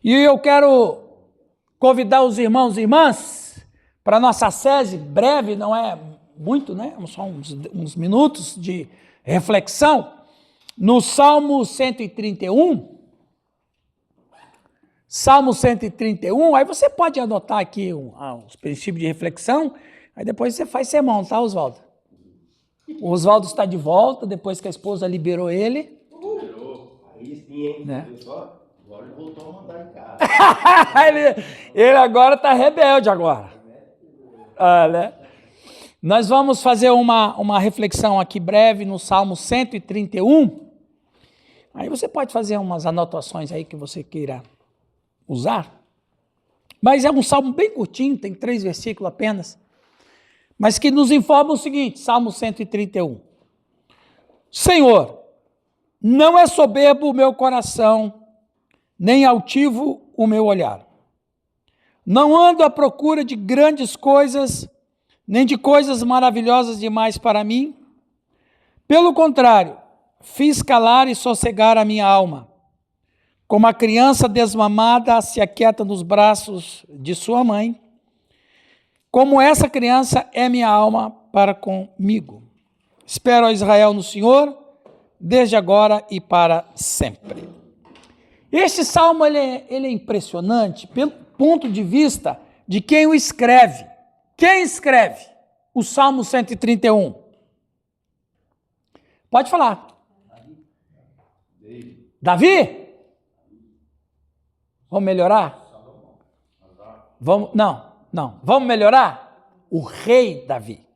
E eu quero convidar os irmãos e irmãs para a nossa sese breve, não é muito, né? Só uns minutos de reflexão, no Salmo 131. Salmo 131, aí você pode anotar aqui os princípios de reflexão, aí depois você faz sermão, tá, Oswaldo? O Oswaldo está de volta, depois que a esposa liberou ele. Aí sim, hein? Né? Agora ele voltou a mandar em casa. ele agora está rebelde agora. Né? Nós vamos fazer uma reflexão aqui breve no Salmo 131. Aí você pode fazer umas anotações aí que você queira usar. Mas é um salmo bem curtinho, tem 3 versículos apenas. Mas que nos informa o seguinte, Salmo 131. Senhor, não é soberbo o meu coração, nem altivo o meu olhar. Não ando à procura de grandes coisas, nem de coisas maravilhosas demais para mim. Pelo contrário, fiz calar e sossegar a minha alma. Como a criança desmamada se aquieta nos braços de sua mãe, como essa criança é minha alma para comigo. Espero a Israel no Senhor, desde agora e para sempre. Este salmo ele é impressionante pelo ponto de vista de quem o escreve. Quem escreve o Salmo 131? Pode falar. Davi? Vamos melhorar? Não. Vamos melhorar? O rei Davi.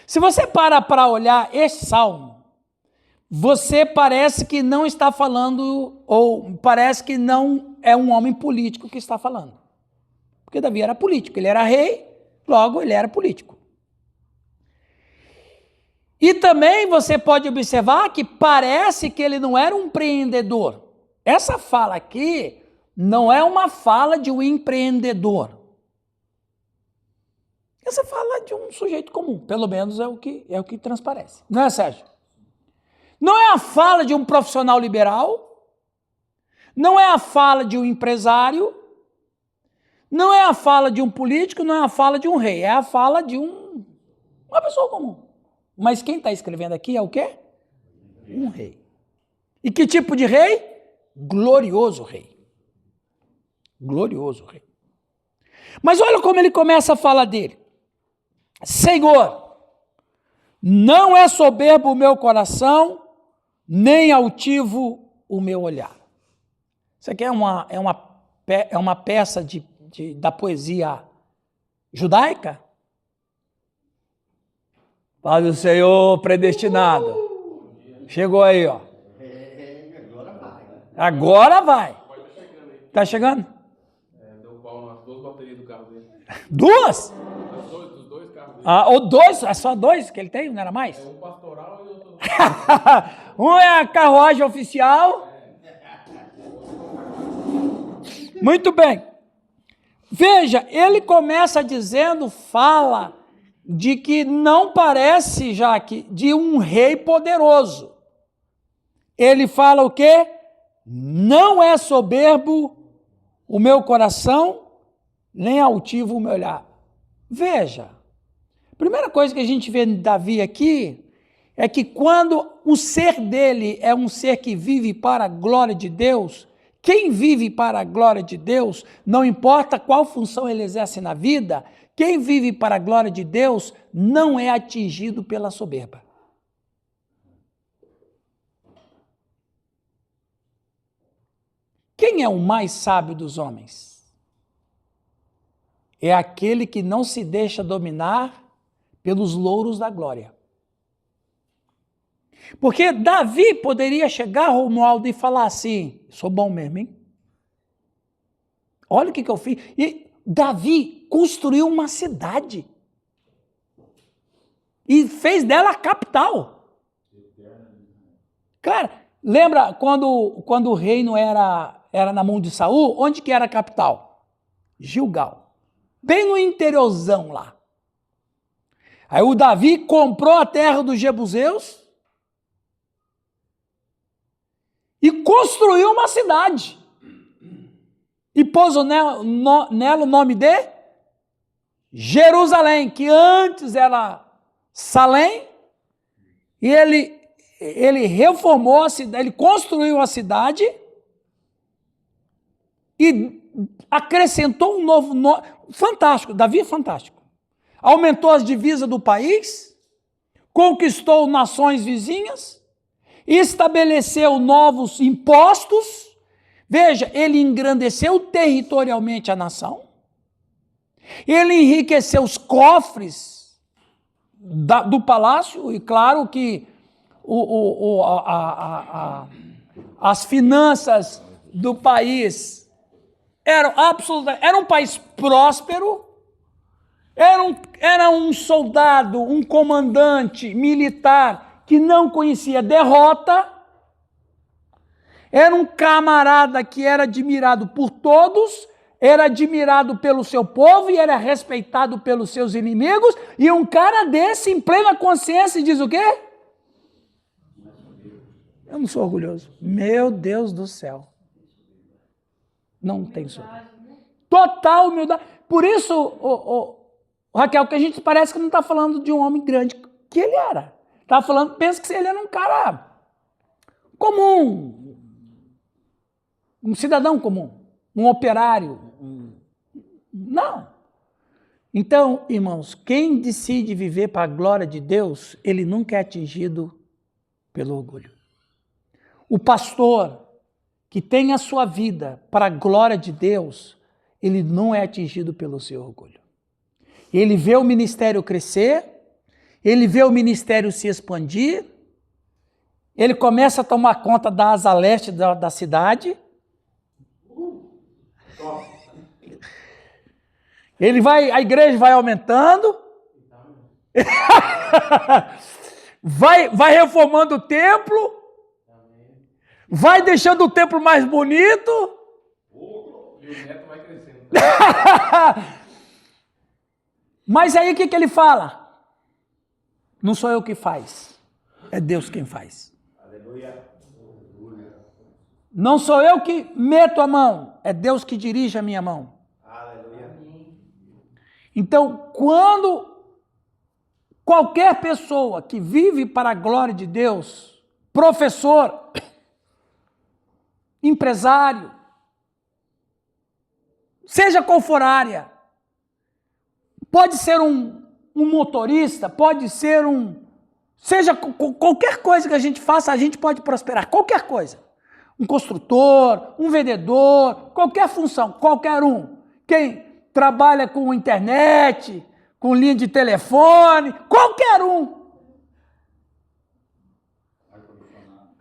Se você para olhar este salmo, você parece que não está falando, ou parece que não é um homem político que está falando. Porque Davi era político, ele era rei, logo ele era político. E também você pode observar que parece que ele não era um empreendedor. Essa fala aqui não é uma fala de um empreendedor. Essa fala de um sujeito comum, pelo menos é o que transparece. Não é, Sérgio? Não é a fala de um profissional liberal, não é a fala de um empresário, não é a fala de um político, não é a fala de um rei, é a fala de uma pessoa comum. Mas quem está escrevendo aqui é o quê? Um rei. E que tipo de rei? Glorioso rei. Glorioso rei. Mas olha como ele começa a falar dele. Senhor, não é soberbo o meu coração, nem altivo o meu olhar. Isso aqui é uma peça da poesia judaica? Paz do Senhor predestinado. Chegou aí, ó. Agora vai. Tá chegando? Deu pau nas 2 baterias do carro dele. 2? Dos dois carros dele. Ou 2? É só 2 que ele tem, não era mais? Um pastoral e outro... Um é a carruagem oficial. Muito bem. Veja, ele começa dizendo, fala de que não parece, Jaque, de um rei poderoso. Ele fala o quê? Não é soberbo o meu coração, nem altivo o meu olhar. Veja, a primeira coisa que a gente vê em Davi aqui é que quando o ser dele é um ser que vive para a glória de Deus, quem vive para a glória de Deus, não importa qual função ele exerce na vida, quem vive para a glória de Deus não é atingido pela soberba. Quem é o mais sábio dos homens? É aquele que não se deixa dominar pelos louros da glória. Porque Davi poderia chegar, Romualdo, e falar assim, sou bom mesmo, hein? Olha o que eu fiz. E Davi construiu uma cidade. E fez dela a capital. Cara, lembra quando o reino era na mão de Saul? Onde que era a capital? Gilgal. Bem no interiorzão lá. Aí o Davi comprou a terra dos jebuseus e construiu uma cidade. e pôs nela o nome de Jerusalém, que antes era Salém, e ele reformou a cidade, ele construiu a cidade e acrescentou um novo nome. Fantástico, Davi é fantástico. Aumentou as divisas do país, conquistou nações vizinhas, estabeleceu novos impostos. Veja, ele engrandeceu territorialmente a nação, ele enriqueceu os cofres do palácio, e claro que as finanças do país eram absolutamente... Era um país próspero, era um soldado, um comandante militar que não conhecia derrota, era um camarada que era admirado por todos, era admirado pelo seu povo e era respeitado pelos seus inimigos, e um cara desse, em plena consciência, diz o quê? Eu não sou orgulhoso. Meu Deus do céu. Não tem soberba. Total humildade. Por isso, Raquel, que a gente parece que não está falando de um homem grande, que ele era. Está falando, pensa que ele era um cara comum, um cidadão comum, um operário. Não. Então, irmãos, quem decide viver para a glória de Deus, ele nunca é atingido pelo orgulho. O pastor que tem a sua vida para a glória de Deus, ele não é atingido pelo seu orgulho. Ele vê o ministério crescer, ele vê o ministério se expandir, ele começa a tomar conta da asa leste da cidade. A igreja vai aumentando, vai reformando o templo, vai deixando o templo mais bonito. E o neto vai crescendo. Mas aí o que ele fala? Não sou eu que faz, é Deus quem faz. Aleluia. Não sou eu que meto a mão, é Deus que dirige a minha mão. Aleluia. Então, quando qualquer pessoa que vive para a glória de Deus, professor, empresário, seja qual for a área, pode ser um motorista, pode ser seja qualquer coisa que a gente faça, a gente pode prosperar, qualquer coisa. Um construtor, um vendedor, qualquer função, qualquer um. Quem trabalha com internet, com linha de telefone, qualquer um.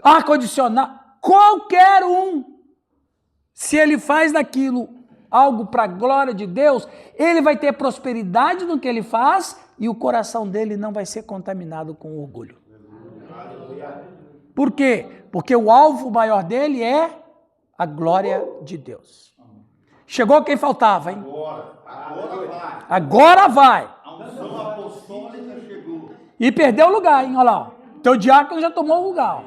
Ar-condicionado, qualquer um. Se ele faz daquilo algo para a glória de Deus, ele vai ter prosperidade no que ele faz e o coração dele não vai ser contaminado com orgulho. Por quê? Porque o alvo maior dele é a glória de Deus. Chegou quem faltava, hein? Agora vai. Agora vai. A unção apostólica chegou. E perdeu o lugar, hein? Olha lá. Teu diácono já tomou o lugar.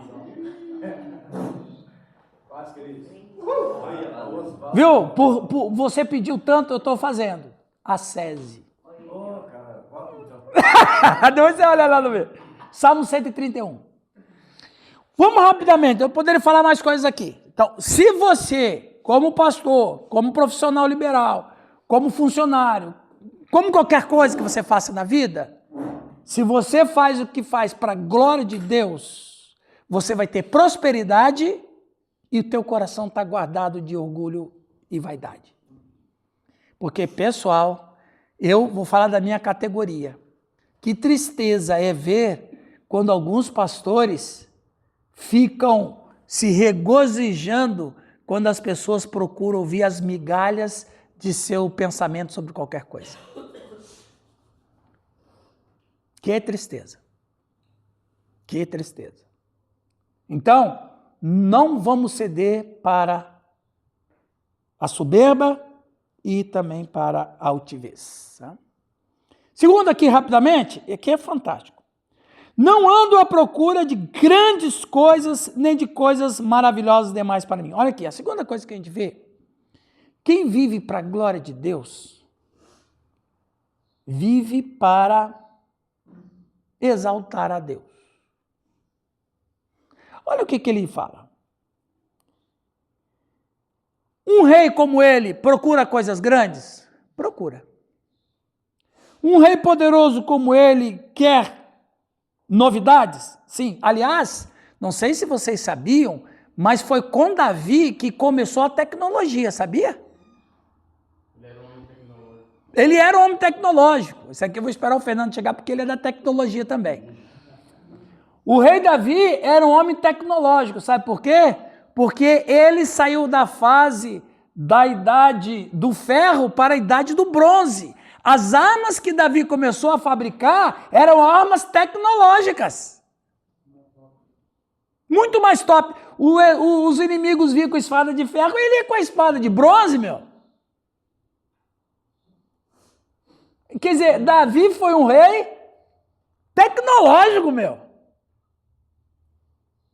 Viu? Por você pediu tanto, eu estou fazendo. A SESI. Depois você olha lá no meio. Salmo 131. Vamos rapidamente, eu poderia falar mais coisas aqui. Então, se você, como pastor, como profissional liberal, como funcionário, como qualquer coisa que você faça na vida, se você faz o que faz para a glória de Deus, você vai ter prosperidade e o teu coração está guardado de orgulho e vaidade. Porque, pessoal, eu vou falar da minha categoria. Que tristeza é ver quando alguns pastores ficam se regozijando quando as pessoas procuram ouvir as migalhas de seu pensamento sobre qualquer coisa. Que tristeza. Que tristeza. Então, não vamos ceder para a soberba e também para a altivez. Tá? Segundo aqui, rapidamente, aqui é fantástico. Não ando à procura de grandes coisas, nem de coisas maravilhosas demais para mim. Olha aqui, a segunda coisa que a gente vê, Quem vive para a glória de Deus, vive para exaltar a Deus. Olha o que ele fala. Um rei como ele procura coisas grandes? Procura. Um rei poderoso como ele quer novidades? Sim. Aliás, não sei se vocês sabiam, mas foi com Davi que começou a tecnologia, sabia? Ele era um homem tecnológico. Isso aqui eu vou esperar o Fernando chegar, porque ele é da tecnologia também. O rei Davi era um homem tecnológico, sabe por quê? Porque ele saiu da fase da idade do ferro para a idade do bronze. As armas que Davi começou a fabricar eram armas tecnológicas. Muito mais top. Os inimigos vinham com espada de ferro, ele ia com a espada de bronze, meu. Quer dizer, Davi foi um rei tecnológico, meu.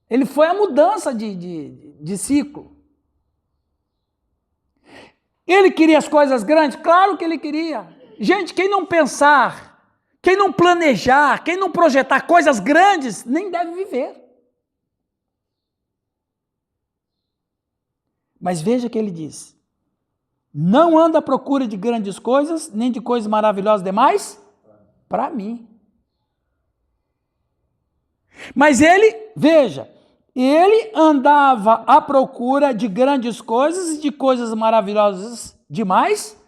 Ele foi a mudança de ciclo. Ele queria as coisas grandes? Claro que ele queria. Gente, quem não pensar, quem não planejar, quem não projetar coisas grandes, nem deve viver. Mas veja que ele diz: não anda à procura de grandes coisas, nem de coisas maravilhosas demais, para mim. Mas ele, veja, ele andava à procura de grandes coisas e de coisas maravilhosas demais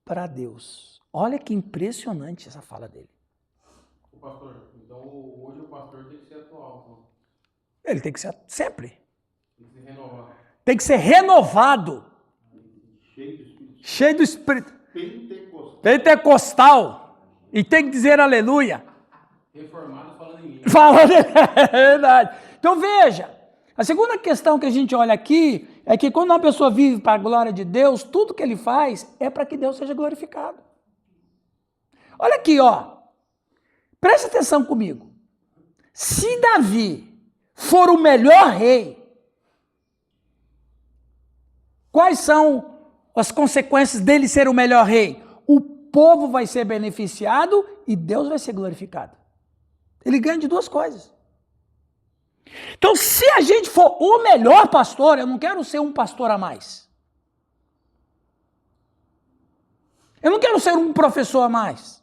para Deus. Olha que impressionante essa fala dele. O pastor, então hoje o pastor tem que ser atual. Então. Ele tem que ser sempre. Tem que se renovar. Tem que ser renovado. Cheio do Espírito. Pentecostal. E tem que dizer aleluia. Reformado falando em mim. Falando, é verdade. Então veja, a segunda questão que a gente olha aqui é que quando uma pessoa vive para a glória de Deus, tudo que ele faz é para que Deus seja glorificado. Olha aqui, ó. Preste atenção comigo. Se Davi for o melhor rei, quais são as consequências dele ser o melhor rei? O povo vai ser beneficiado e Deus vai ser glorificado. Ele ganha de duas coisas. Então, se a gente for o melhor pastor, eu não quero ser um pastor a mais. Eu não quero ser um professor a mais.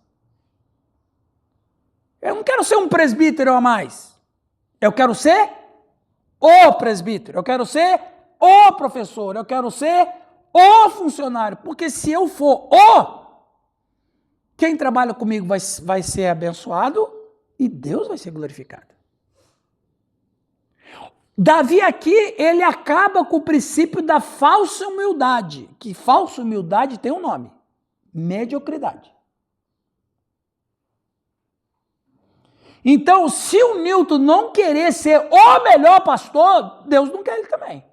Eu não quero ser um presbítero a mais. Eu quero ser o presbítero. Eu quero ser o professor. Eu quero ser o funcionário. Porque se eu for quem trabalha comigo vai ser abençoado e Deus vai ser glorificado. Davi aqui, ele acaba com o princípio da falsa humildade, que falsa humildade tem um nome, mediocridade. Então, se o Newton não querer ser o melhor pastor, Deus não quer ele também.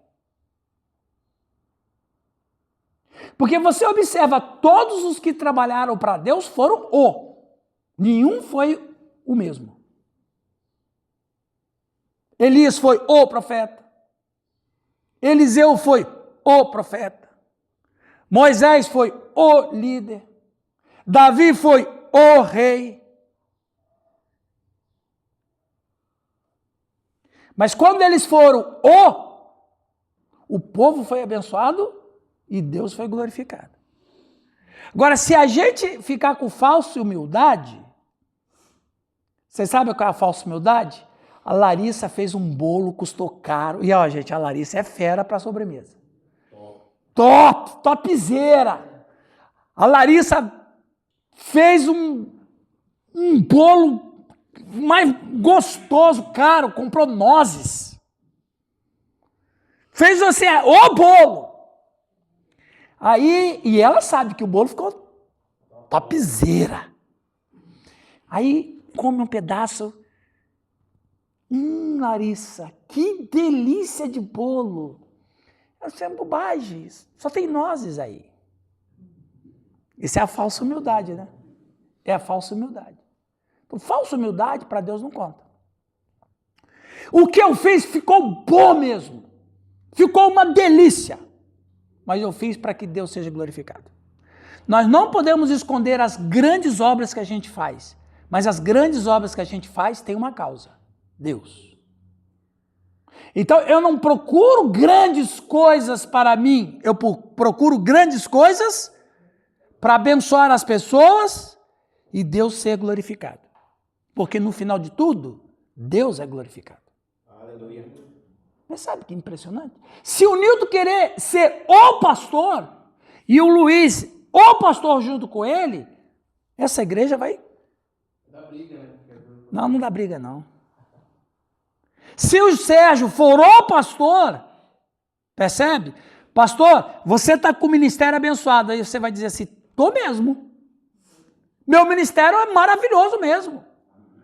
Porque você observa, todos os que trabalharam para Deus foram nenhum foi o mesmo. Elias foi o profeta. Eliseu foi o profeta. Moisés foi o líder. Davi foi o rei. Mas quando eles foram o povo foi abençoado e Deus foi glorificado. Agora, se a gente ficar com falsa humildade, vocês sabem o que é a falsa humildade? A Larissa fez um bolo, custou caro. E ó, gente, a Larissa é fera para sobremesa. Topzera. A Larissa fez um bolo mais gostoso, caro, comprou nozes. Fez assim, o bolo. Aí, e ela sabe que o bolo ficou topzera. Aí, come um pedaço. Larissa, que delícia de bolo. Isso é bobagem, só tem nozes aí. Isso é a falsa humildade, né? É a falsa humildade. Então, falsa humildade para Deus não conta. O que eu fiz ficou bom mesmo. Ficou uma delícia. mas eu fiz para que Deus seja glorificado. Nós não podemos esconder as grandes obras que a gente faz, mas as grandes obras que a gente faz têm uma causa: Deus. Então eu não procuro grandes coisas para mim, eu procuro grandes coisas para abençoar as pessoas e Deus ser glorificado. Porque no final de tudo, Deus é glorificado. Aleluia. Mas sabe que impressionante? Se o Nilton querer ser o pastor e o Luiz o pastor junto com ele, essa igreja vai... Dá briga, né? Não, não dá briga não. Se o Sérgio for o pastor, percebe? Pastor, você está com o ministério abençoado. Aí você vai dizer assim, tô mesmo. Meu ministério é maravilhoso mesmo.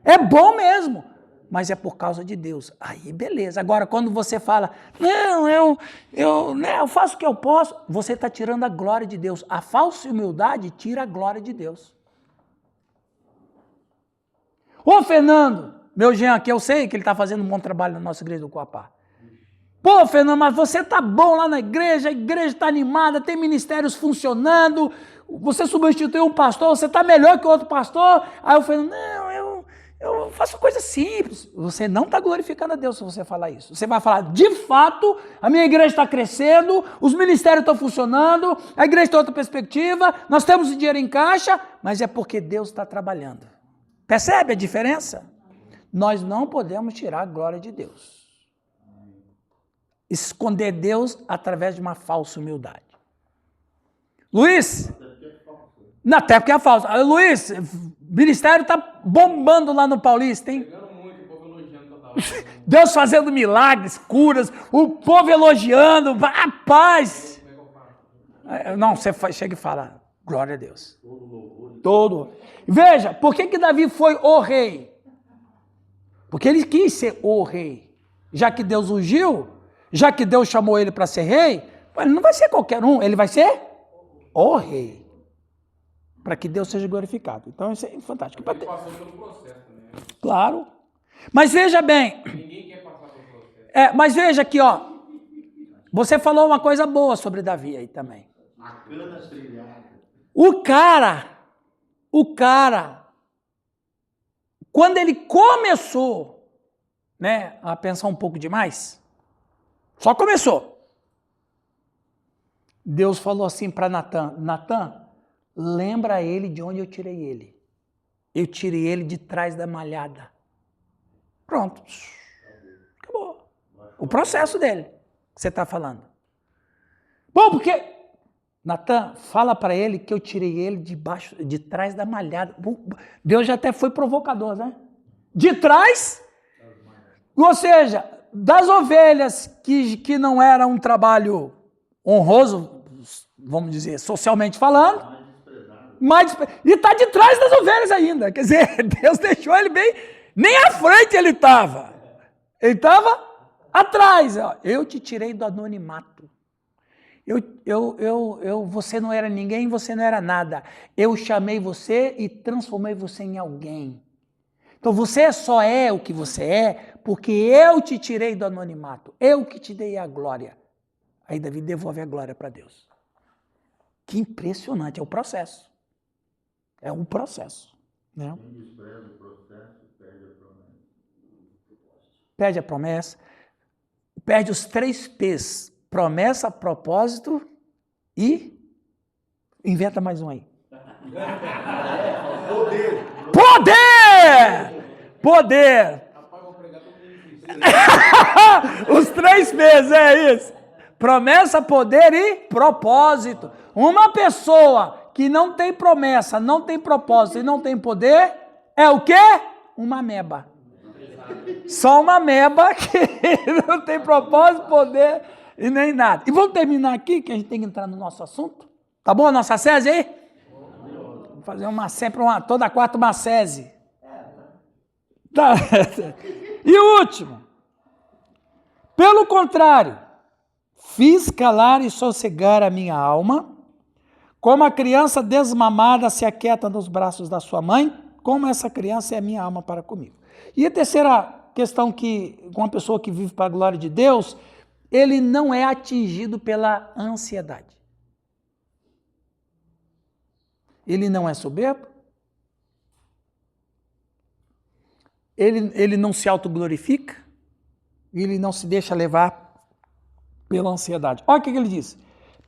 É bom mesmo. Mas é por causa de Deus. Aí beleza. Agora quando você fala, não, eu faço o que eu posso, você está tirando a glória de Deus. A falsa humildade tira a glória de Deus. Ô Fernando, meu genro aqui, eu sei que ele está fazendo um bom trabalho na nossa igreja do Coapá. Pô Fernando, mas você está bom lá na igreja, a igreja está animada, tem ministérios funcionando, você substituiu um pastor, você está melhor que outro pastor. Aí eu falei, não, eu faço coisa simples. Você não está glorificando a Deus se você falar isso. Você vai falar, de fato, a minha igreja está crescendo, os ministérios estão funcionando, a igreja tem outra perspectiva, nós temos dinheiro em caixa, mas é porque Deus está trabalhando. Percebe a diferença? Nós não podemos tirar a glória de Deus. Esconder Deus através de uma falsa humildade. Luiz, até porque é falso. Luiz, o ministério está bombando lá no Paulista, hein? Pegando muito, o povo elogiando toda hora. Deus fazendo milagres, curas, o povo elogiando, rapaz. Não, você chega e fala, glória a Deus. Todo. Veja, por que Davi foi o rei? Porque ele quis ser o rei. Já que Deus ungiu, já que Deus chamou ele para ser rei, ele não vai ser qualquer um, ele vai ser o rei. Para que Deus seja glorificado. Então isso é fantástico. Ele passou pelo processo também. Né? Claro. Mas veja bem. Ninguém quer passar pelo processo. Mas veja aqui, ó. Você falou uma coisa boa sobre Davi aí também. A cana trilhada. O cara, quando ele começou, né, a pensar um pouco demais, só começou. Deus falou assim para Natan, Natan, lembra ele de onde eu tirei ele. Eu tirei ele de trás da malhada. Pronto. Acabou. O processo dele, que você está falando. Bom, porque... Natan, fala para ele que eu tirei ele de trás da malhada. Deus já até foi provocador, né? De trás, ou seja, das ovelhas que não era um trabalho honroso, vamos dizer, socialmente falando, e está de trás das ovelhas ainda. Quer dizer, Deus deixou ele bem, nem à frente ele estava. Ele estava atrás. Ó. Eu te tirei do anonimato. Você não era ninguém, você não era nada. Eu chamei você e transformei você em alguém. Então você só é o que você é porque eu te tirei do anonimato. Eu que te dei a glória. Aí Davi devolve a glória para Deus. Que impressionante, é o processo. É um processo. Né? Quem despreza o processo, perde a promessa. Perde a promessa. Perde os 3 P's. Promessa, propósito e inventa mais um aí. Poder. Poder! Poder! Rapaz, vou pregar todo mundo. Os 3 P's, é isso. Promessa, poder e propósito. Uma pessoa que não tem promessa, não tem propósito e não tem poder, é o quê? Uma ameba. Só uma ameba que não tem propósito, poder... E nem nada. E vamos terminar aqui, que a gente tem que entrar no nosso assunto. Tá bom a nossa sese aí? Vamos fazer toda quarta uma sese. Tá. E o último. Pelo contrário, fiz calar e sossegar a minha alma, como a criança desmamada se aquieta nos braços da sua mãe, como essa criança é a minha alma para comigo. E a terceira questão que, com uma pessoa que vive para a glória de Deus, ele não é atingido pela ansiedade. Ele não é soberbo. Ele não se autoglorifica. Ele não se deixa levar pela ansiedade. Olha o que ele diz.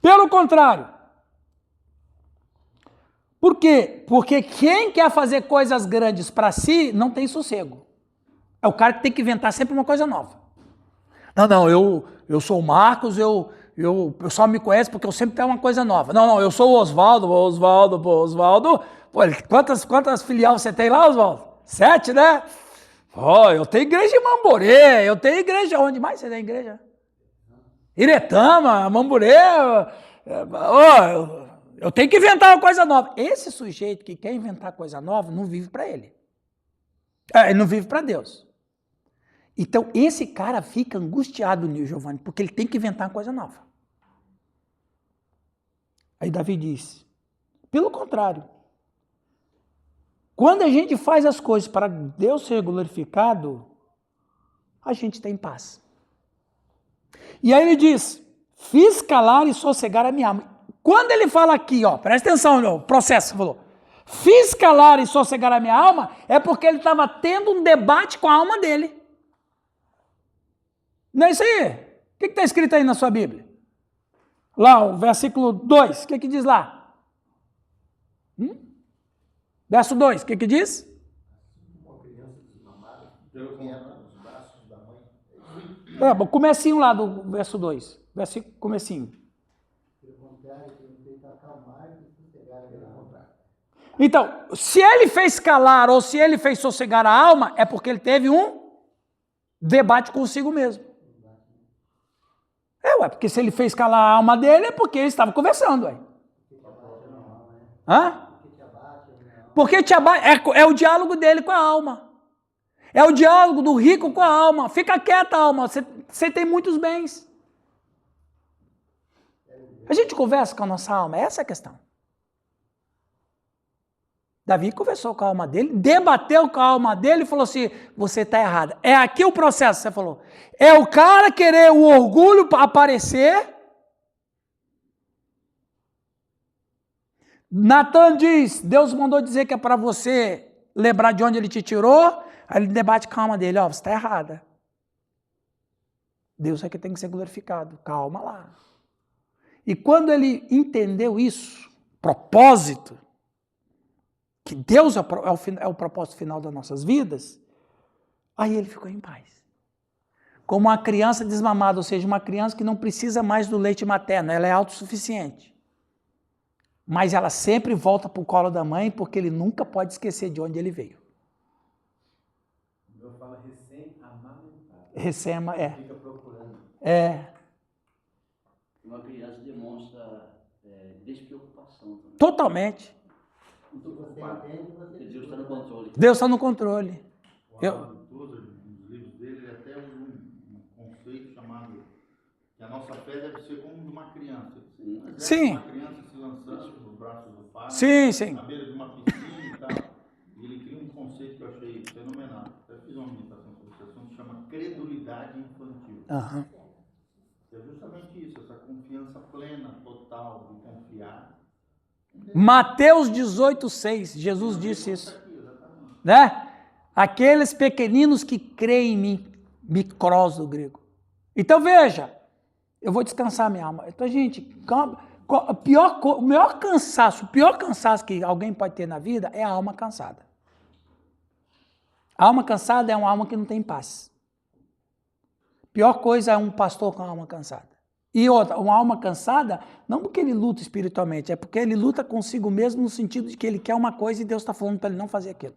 Pelo contrário. Por quê? Porque quem quer fazer coisas grandes para si não tem sossego. É o cara que tem que inventar sempre uma coisa nova. Não, eu sou o Marcos, eu só me conheço porque eu sempre tenho uma coisa nova. Não, eu sou o Oswaldo. Pô, quantas filiais você tem lá, Oswaldo? 7, né? Pô, eu tenho igreja em Mamborê, eu tenho igreja onde mais você tem igreja? Iretama, Mamborê. Eu tenho que inventar uma coisa nova. Esse sujeito que quer inventar coisa nova não vive para ele. Ele não vive para Deus. Então, esse cara fica angustiado, Nil Giovanni, porque ele tem que inventar uma coisa nova. Aí Davi diz, pelo contrário, quando a gente faz as coisas para Deus ser glorificado, a gente tem paz. E aí ele diz, fiz calar e sossegar a minha alma. Quando ele fala aqui, ó, presta atenção no processo, falou, fiz calar e sossegar a minha alma, é porque ele estava tendo um debate com a alma dele. Não é isso aí? O que está escrito aí na sua Bíblia? Lá, o versículo 2, o que diz lá? Verso 2, o que diz? O comecinho lá do verso 2. Versículo comecinho. Então, se ele fez calar ou se ele fez sossegar a alma, é porque ele teve um debate consigo mesmo. Porque se ele fez calar a alma dele, é porque ele estava conversando. Hã? Porque te abate, é o diálogo dele com a alma. É o diálogo do rico com a alma. Fica quieta, alma, você tem muitos bens. A gente conversa com a nossa alma, essa é a questão. Davi conversou com a alma dele, debateu com a alma dele e falou assim, você está errada. É aqui o processo, você falou. É o cara querer o orgulho aparecer. Natan diz, Deus mandou dizer que é para você lembrar de onde ele te tirou. Aí ele debate com a alma dele, você está errada. Deus é que tem que ser glorificado, calma lá. E quando ele entendeu isso, propósito, que Deus é o propósito final das nossas vidas, aí ele ficou em paz. Como uma criança desmamada, ou seja, uma criança que não precisa mais do leite materno, ela é autossuficiente. Mas ela sempre volta para o colo da mãe, porque ele nunca pode esquecer de onde ele veio. Eu falo recém-amamentado. Fica procurando. Uma criança demonstra despreocupação também. Totalmente. Deus está no controle. Deus está no controle. O Alan Tozer, nos livros dele, ele até usa um conceito chamado que a nossa fé deve ser como de uma criança. Sim. Uma criança se lançando nos braços do pai, Sim. na beira de uma piscina e tal. E ele cria um conceito que eu achei fenomenal. Eu fiz uma meditação sobre esse assunto, que chama credulidade infantil. Uhum. É justamente isso, essa confiança plena, total, de confiar. Mateus 18,6, Jesus disse isso. Né? Aqueles pequeninos que creem em mim, micros do grego. Então veja, eu vou descansar minha alma. Então, gente, o pior cansaço que alguém pode ter na vida é a alma cansada. A alma cansada é uma alma que não tem paz. Pior coisa é um pastor com a alma cansada. E outra, uma alma cansada, não porque ele luta espiritualmente, é porque ele luta consigo mesmo no sentido de que ele quer uma coisa e Deus está falando para ele não fazer aquilo.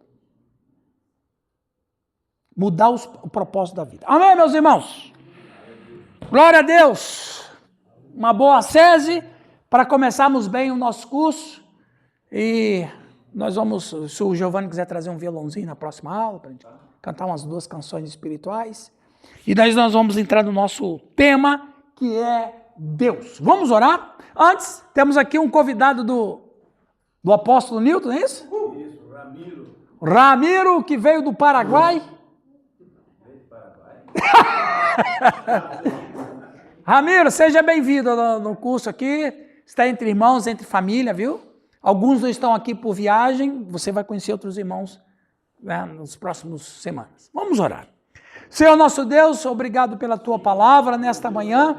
Mudar o propósito da vida. Amém, meus irmãos? Glória a Deus. Uma boa sese para começarmos bem o nosso curso. E nós vamos, se o Giovanni quiser trazer um violãozinho na próxima aula, para a gente cantar umas 2 canções espirituais. E daí nós vamos entrar no nosso tema, que é Deus. Vamos orar? Antes, temos aqui um convidado do apóstolo Newton, não é isso? Isso, Ramiro. Ramiro, que veio do Paraguai. Ramiro, seja bem-vindo no curso aqui. Está entre irmãos, entre família, viu? Alguns não estão aqui por viagem. Você vai conhecer outros irmãos, né, nas próximas semanas. Vamos orar. Senhor nosso Deus, obrigado pela tua palavra nesta manhã,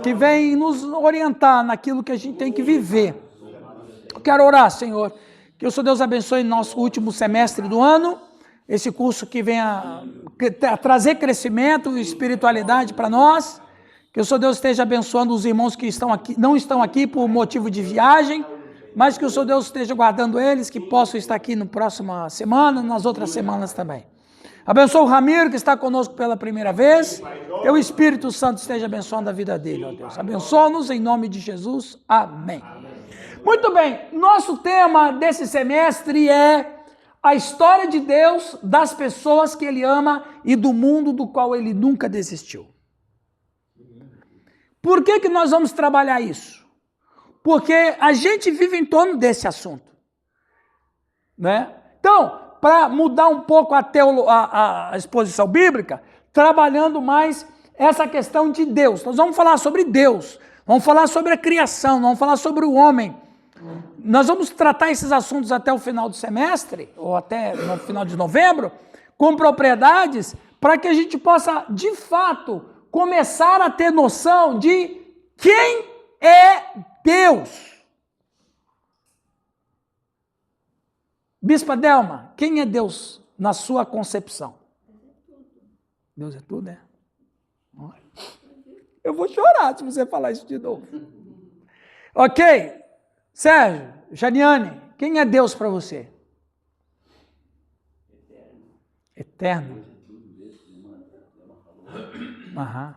que vem nos orientar naquilo que a gente tem que viver. Eu quero orar, Senhor, que o Senhor Deus abençoe nosso último semestre do ano, esse curso que venha trazer crescimento e espiritualidade para nós, que o Senhor Deus esteja abençoando os irmãos que estão aqui, não estão aqui por motivo de viagem, mas que o Senhor Deus esteja guardando eles, que possam estar aqui na próxima semana, nas outras semanas também. Abençoa o Ramiro, que está conosco pela primeira vez. Que o Espírito Santo esteja abençoando a vida dele, ó Deus. Abençoa-nos em nome de Jesus. Amém. Muito bem, nosso tema desse semestre é a história de Deus, das pessoas que Ele ama e do mundo do qual Ele nunca desistiu. Por que nós vamos trabalhar isso? Porque a gente vive em torno desse assunto, né? Então, para mudar um pouco a exposição bíblica, trabalhando mais essa questão de Deus. Nós vamos falar sobre Deus, vamos falar sobre a criação, vamos falar sobre o homem. Nós vamos tratar esses assuntos até o final do semestre, ou até no final de novembro, com propriedades, para que a gente possa, de fato, começar a ter noção de quem é Deus. Bispa Delma, quem é Deus na sua concepção? Deus é tudo, é? Eu vou chorar se você falar isso de novo. Ok? Sérgio, Janiane, quem é Deus para você? Eterno. Aham.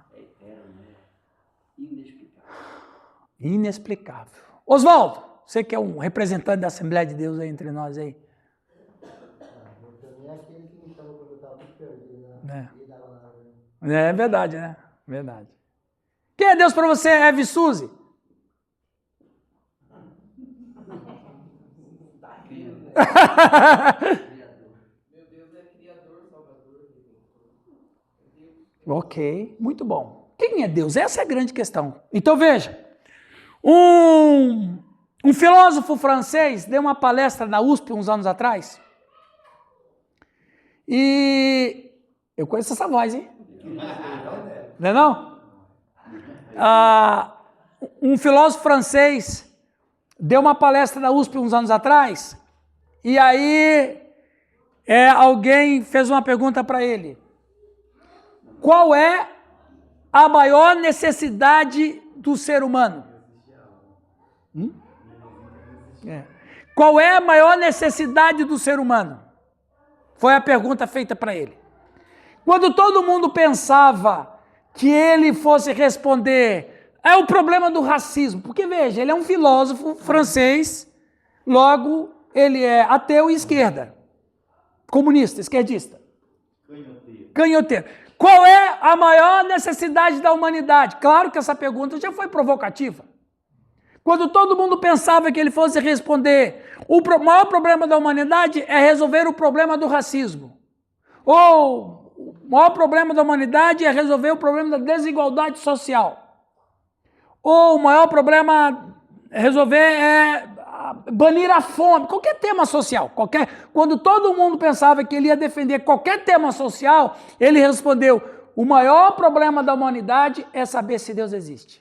Inexplicável. Oswaldo, você que é um representante da Assembleia de Deus aí entre nós aí. É verdade, né? Verdade. Quem é Deus para você, Eve Suzy? Meu Deus é Criador, Salvador. Ok, muito bom. Quem é Deus? Essa é a grande questão. Então veja, um filósofo francês deu uma palestra na USP uns anos atrás, e eu conheço essa voz, hein? Não é não? Um filósofo francês deu uma palestra na USP uns anos atrás, e aí alguém fez uma pergunta para ele. Qual é a maior necessidade do ser humano? Qual é a maior necessidade do ser humano? Foi a pergunta feita para ele. Quando todo mundo pensava que ele fosse responder, é o problema do racismo, porque veja, ele é um filósofo francês, logo ele é ateu e esquerda, comunista, esquerdista. Canhoteiro. Qual é a maior necessidade da humanidade? Claro que essa pergunta já foi provocativa. Quando todo mundo pensava que ele fosse responder, o maior problema da humanidade é resolver o problema do racismo. Ou o maior problema da humanidade é resolver o problema da desigualdade social. Ou o maior problema a resolver é banir a fome. Qualquer tema social. Quando todo mundo pensava que ele ia defender qualquer tema social, ele respondeu, o maior problema da humanidade é saber se Deus existe.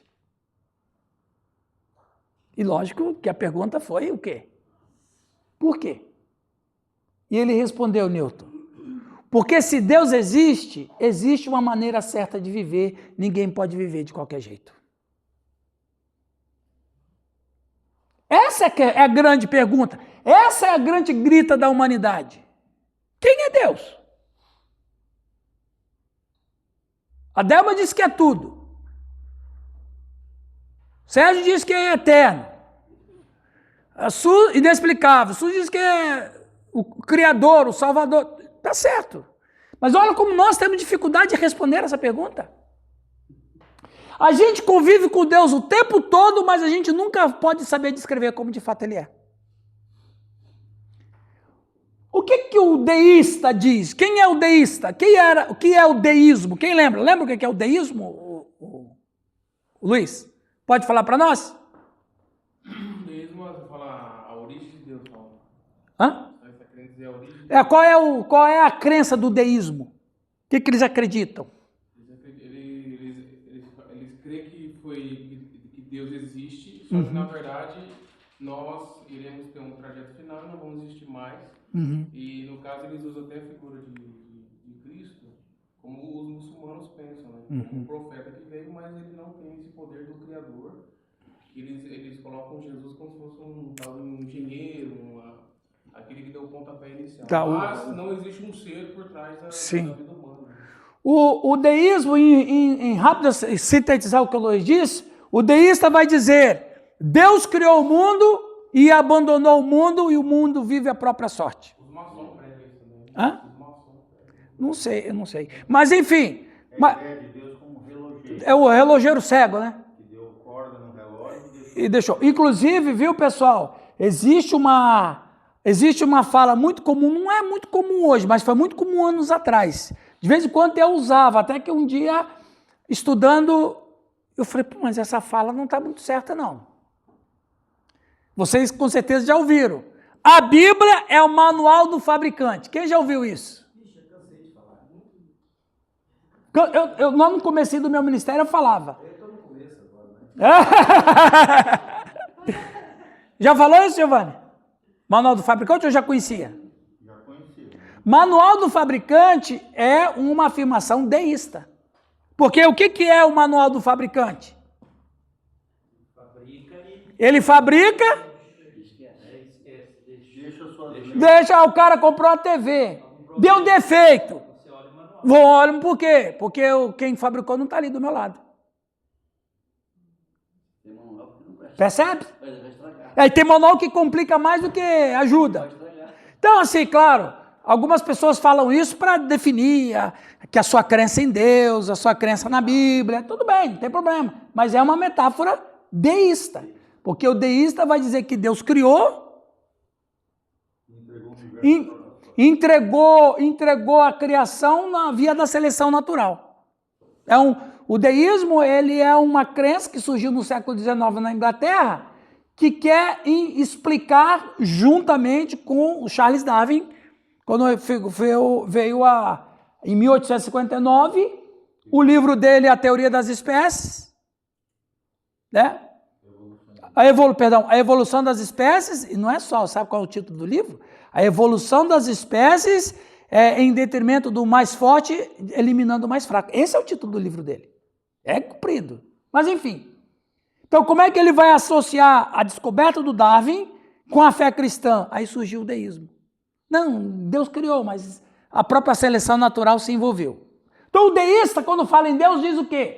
E lógico que a pergunta foi o quê? Por quê? E ele respondeu, Newton, porque se Deus existe, existe uma maneira certa de viver, ninguém pode viver de qualquer jeito. Essa é a grande pergunta, essa é a grande grita da humanidade. Quem é Deus? A Delma disse que é tudo. Sérgio disse que é eterno. A Su, inexplicável. Su diz que é o Criador, o Salvador. Tá certo. Mas olha como nós temos dificuldade de responder essa pergunta. A gente convive com Deus o tempo todo, mas a gente nunca pode saber descrever como de fato Ele é. O que o deísta diz? Quem é o deísta? O que é o deísmo? Quem lembra? Lembra o que é o deísmo? Luiz, pode falar para nós? O deísmo, você fala a origem de Deus, Paulo. Hã? Você quer dizer a origem de Qual é a crença do deísmo? O que eles acreditam? Eles creem que Deus existe, só que na verdade nós iremos ter um trajeto final e não vamos existir mais. E no caso eles usam até a figura de Cristo como os muçulmanos pensam, né? Como um profeta que veio, mas ele não tem esse poder do Criador. Eles colocam Jesus como se fosse um tal de um engenheiro, aquele que deu o pontapé inicial. Mas não existe um ser por trás da vida humana. O deísmo, em rápido sintetizar o que o Luiz disse, o deísta vai dizer: Deus criou o mundo e abandonou o mundo, e o mundo vive a própria sorte. Os maçons pregam isso também. Hã? Os maçons pregam. Não sei, eu não sei. Mas enfim, A ideia de Deus como relojeiro. é o relojeiro cego, né? Que deu corda no relógio E deixou. Inclusive, viu, pessoal, existe uma fala muito comum, não é muito comum hoje, mas foi muito comum anos atrás. De vez em quando eu usava, até que um dia, estudando, eu falei, pô, mas essa fala não está muito certa, não. Vocês com certeza já ouviram. A Bíblia é o manual do fabricante. Quem já ouviu isso? Eu no comecinho do meu ministério eu falava. Eu estou no começo agora, né? Já falou isso, Giovanni? Manual do fabricante ou já conhecia? já conhecia. Manual do fabricante é uma afirmação deísta. Porque o que é o manual do fabricante? Ele fabrica, deixa, o cara comprou a TV, deu defeito. Vou olhar por quê? Porque quem fabricou não está ali do meu lado. Percebe? Aí tem manual que complica mais do que ajuda. Então, assim, claro, algumas pessoas falam isso para definir que a sua crença em Deus, a sua crença na Bíblia, tudo bem, não tem problema. Mas é uma metáfora deísta. Porque o deísta vai dizer que Deus criou, entregou a criação na via da seleção natural. O deísmo, ele é uma crença que surgiu no século XIX na Inglaterra, que quer explicar juntamente com o Charles Darwin, quando veio em 1859, o livro dele, A Teoria das Espécies, né? A evolução das espécies, e não é só, sabe qual é o título do livro? A evolução das espécies em detrimento do mais forte, eliminando o mais fraco. Esse é o título do livro dele. É comprido. Mas enfim. Então, como é que ele vai associar a descoberta do Darwin com a fé cristã? Aí surgiu o deísmo. Não, Deus criou, mas a própria seleção natural se envolveu. Então, o deísta, quando fala em Deus, diz o quê?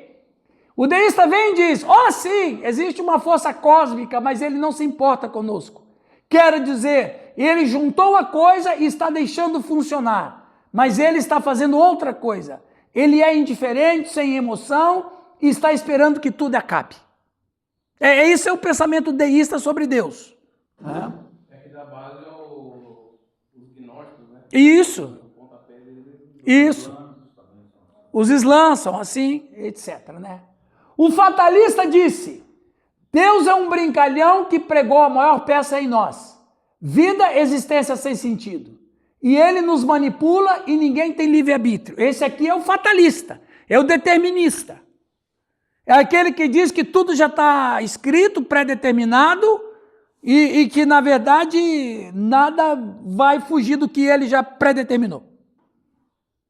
O deísta vem e diz, sim, existe uma força cósmica, mas ele não se importa conosco. Quer dizer, ele juntou a coisa e está deixando funcionar, mas ele está fazendo outra coisa. Ele é indiferente, sem emoção, e está esperando que tudo acabe. Esse é o pensamento deísta sobre Deus. É que da base é os gnósticos, né? Isso. Os islãs são assim, etc, né? O fatalista disse, Deus é um brincalhão que pregou a maior peça em nós. Vida, existência sem sentido. E ele nos manipula e ninguém tem livre-arbítrio. Esse aqui é o fatalista, é o determinista. É aquele que diz que tudo já está escrito, pré-determinado, e que, na verdade, nada vai fugir do que ele já pré-determinou.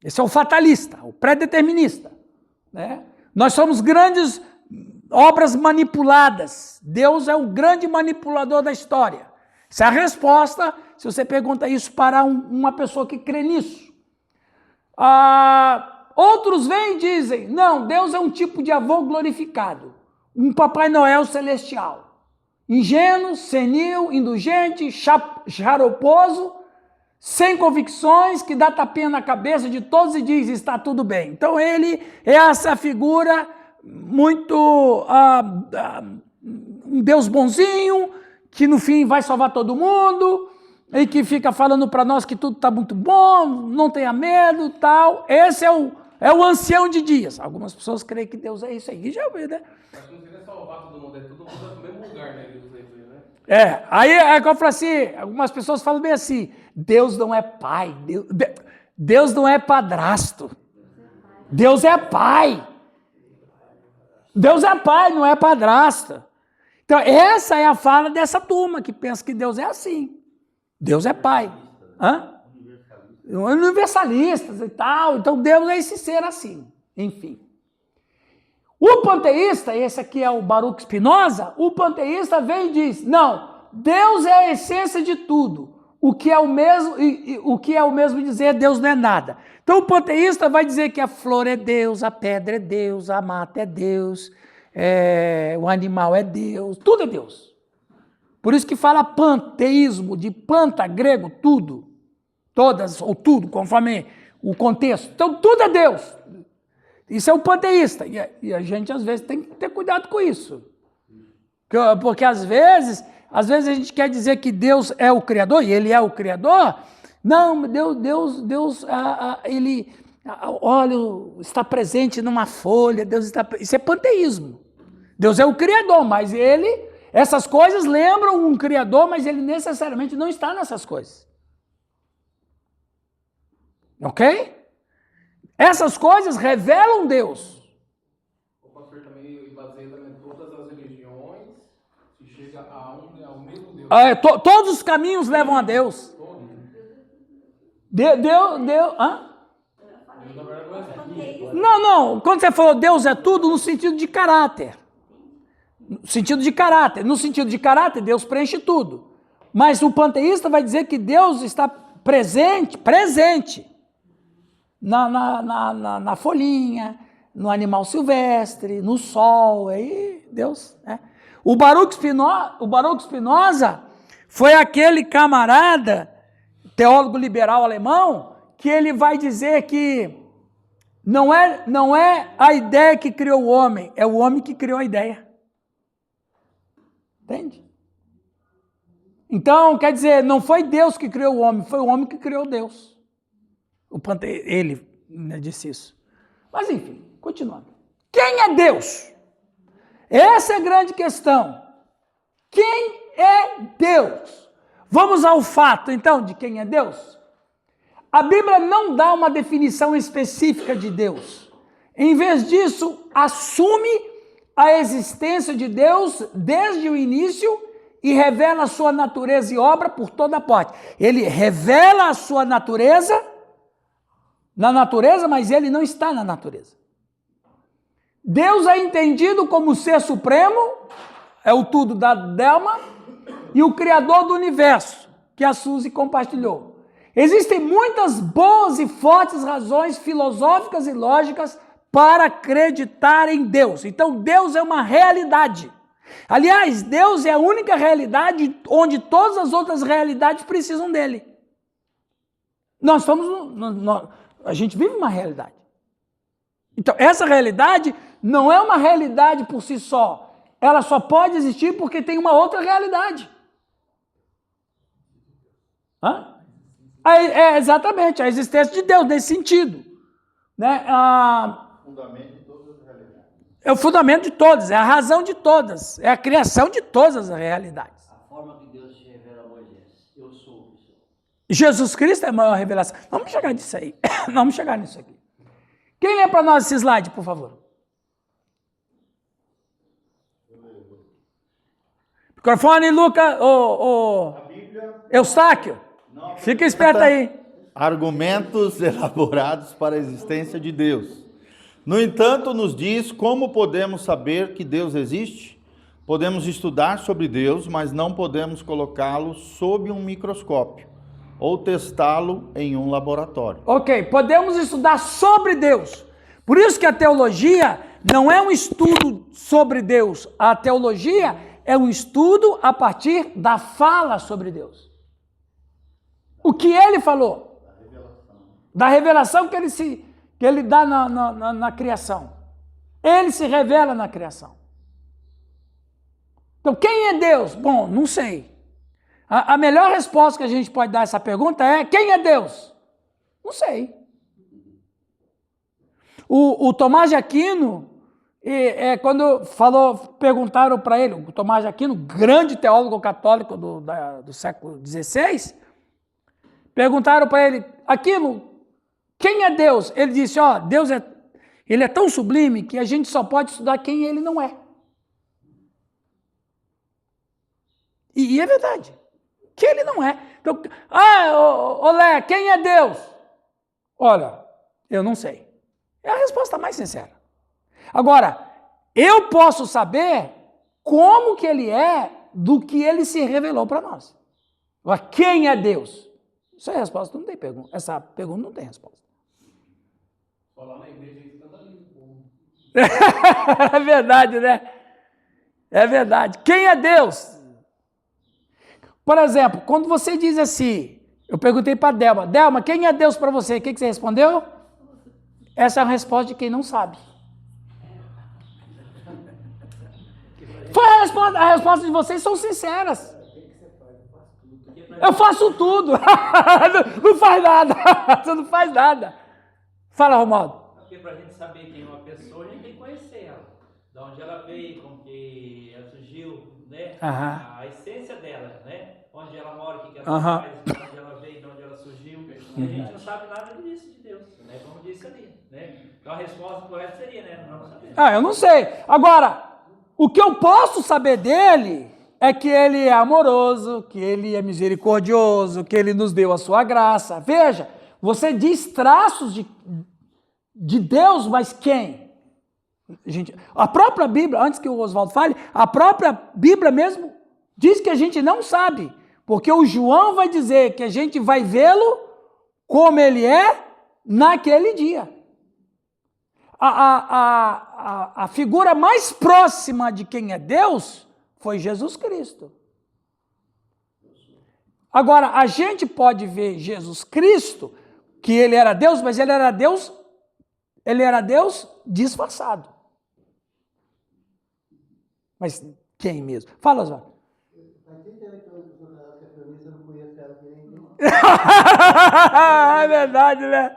Esse é o fatalista, o pré-determinista, né? Nós somos grandes obras manipuladas. Deus é o grande manipulador da história. Essa é a resposta, se você pergunta isso para uma pessoa que crê nisso. Outros vêm e dizem, não, Deus é um tipo de avô glorificado, um Papai Noel celestial. Ingênuo, senil, indulgente, charoposo, sem convicções, que dá tapinha na cabeça de todos e diz, está tudo bem. Então ele é essa figura muito, um Deus bonzinho, que no fim vai salvar todo mundo, e que fica falando para nós que tudo está muito bom, não tenha medo, tal. Esse é o ancião de dias. Algumas pessoas creem que Deus é isso aí, já ouviu, né? Mas quando você todo mundo, é todo mundo no mesmo lugar, né? Ele usa isso aí, né? Aí que eu falo assim, algumas pessoas falam bem assim, Deus não é pai, Deus não é padrasto, Deus é pai. Deus é pai, não é padrasto. Então, essa é a fala dessa turma que pensa que Deus é assim. Deus é pai. Hã? Universalistas e tal. Então, Deus é esse ser assim. Enfim. O panteísta, esse aqui é o Baruch Spinoza, o panteísta vem e diz, não, Deus é a essência de tudo. O que é o mesmo dizer Deus não é nada. Então o panteísta vai dizer que a flor é Deus, a pedra é Deus, a mata é Deus, o animal é Deus, tudo é Deus. Por isso que fala panteísmo, de panta, grego, tudo. Todas, ou tudo, conforme o contexto. Então tudo é Deus. Isso é o panteísta. E a gente às vezes tem que ter cuidado com isso. Porque às vezes a gente quer dizer que Deus é o Criador, e Ele é o Criador. Não, Deus Ele, olha, está presente numa folha, isso é panteísmo. Deus é o Criador, mas essas coisas lembram um Criador, mas Ele necessariamente não está nessas coisas. Ok? Essas coisas revelam Deus. O pastor também baseia também todas as religiões, se chega ao mesmo Deus. Todos os caminhos levam a Deus. Hã? Não. Quando você falou Deus é tudo, no sentido de caráter. No sentido de caráter, Deus preenche tudo. Mas o panteísta vai dizer que Deus está presente na folhinha, no animal silvestre, no sol, aí Deus, né? O Baruch Spinoza foi aquele camarada, teólogo liberal alemão, que ele vai dizer que não é a ideia que criou o homem, é o homem que criou a ideia. Entende? Então, quer dizer, não foi Deus que criou o homem, foi o homem que criou Deus. Ele disse isso. Mas enfim, continuando. Quem é Deus? Essa é a grande questão. Quem é Deus? Vamos ao fato, então, de quem é Deus? A Bíblia não dá uma definição específica de Deus. Em vez disso, assume a existência de Deus desde o início e revela a sua natureza e obra por toda parte. Ele revela a sua natureza na natureza, mas ele não está na natureza. Deus é entendido como o ser supremo, é o tudo da Delma, e o criador do universo, que a Suzy compartilhou. Existem muitas boas e fortes razões filosóficas e lógicas para acreditar em Deus. Então Deus é uma realidade. Aliás, Deus é a única realidade onde todas as outras realidades precisam dele. A gente vive uma realidade. Então, essa realidade não é uma realidade por si só. Ela só pode existir porque tem uma outra realidade. Exatamente, a existência de Deus, nesse sentido. Né? Fundamento de todas as realidades. É o fundamento de todas, é a razão de todas, é a criação de todas as realidades. A forma que Deus se revela a Moisés. Eu sou o Senhor. Jesus Cristo é a maior revelação. Vamos chegar nisso aí. Vamos chegar nisso aqui. Quem lê para nós esse slide, por favor? Microfone, Luca, Eustáquio. Fica esperto aí. Argumentos elaborados para a existência de Deus. No entanto, nos diz como podemos saber que Deus existe? Podemos estudar sobre Deus, mas não podemos colocá-lo sob um microscópio ou testá-lo em um laboratório. Ok, podemos estudar sobre Deus. Por isso que a teologia não é um estudo sobre Deus. A teologia é um estudo a partir da fala sobre Deus. O que ele falou? Da revelação que ele dá na criação. Ele se revela na criação. Então, quem é Deus? Bom, não sei. A melhor resposta que a gente pode dar a essa pergunta é: quem é Deus? Não sei. O Tomás de Aquino, Quando perguntaram para ele, o Tomás de Aquino, grande teólogo católico do século XVI, perguntaram para ele, Aquino, quem é Deus? Ele disse, Deus ele é tão sublime que a gente só pode estudar quem ele não é. E é verdade, que ele não é. Então, Olé, quem é Deus? Olha, eu não sei. É a resposta mais sincera. Agora, eu posso saber como que ele é do que ele se revelou para nós. Agora, quem é Deus? Essa resposta não tem pergunta. Essa pergunta não tem resposta. Falar na igreja é escandalismo. É verdade, né? É verdade. Quem é Deus? Por exemplo, quando você diz assim, eu perguntei para Delma, Delma, quem é Deus para você? O que você respondeu? Essa é a resposta de quem não sabe. Foi a resposta de vocês são sinceras. Eu faço tudo. Não faz nada. Você não faz nada. Fala, Romualdo. Porque para a gente saber quem é uma pessoa, a gente tem que conhecer ela. De onde ela veio, como que ela surgiu, né? A essência dela, né? Onde ela mora, o que ela faz, de onde ela veio, de onde ela surgiu. E a gente não sabe nada disso de Deus, né? Como disse ali, né? Então a resposta correta seria, né? Não sabemos. Eu não sei. Agora, o que eu posso saber dele é que ele é amoroso, que ele é misericordioso, que ele nos deu a sua graça. Veja, você diz traços de Deus, mas quem? Gente, a própria Bíblia, antes que o Oswaldo fale, a própria Bíblia mesmo diz que a gente não sabe, porque o João vai dizer que a gente vai vê-lo como ele é naquele dia. A figura mais próxima de quem é Deus foi Jesus Cristo. Agora, a gente pode ver Jesus Cristo, que ele era Deus, mas ele era Deus disfarçado. Mas quem mesmo? Fala, Oswaldo. É verdade, né?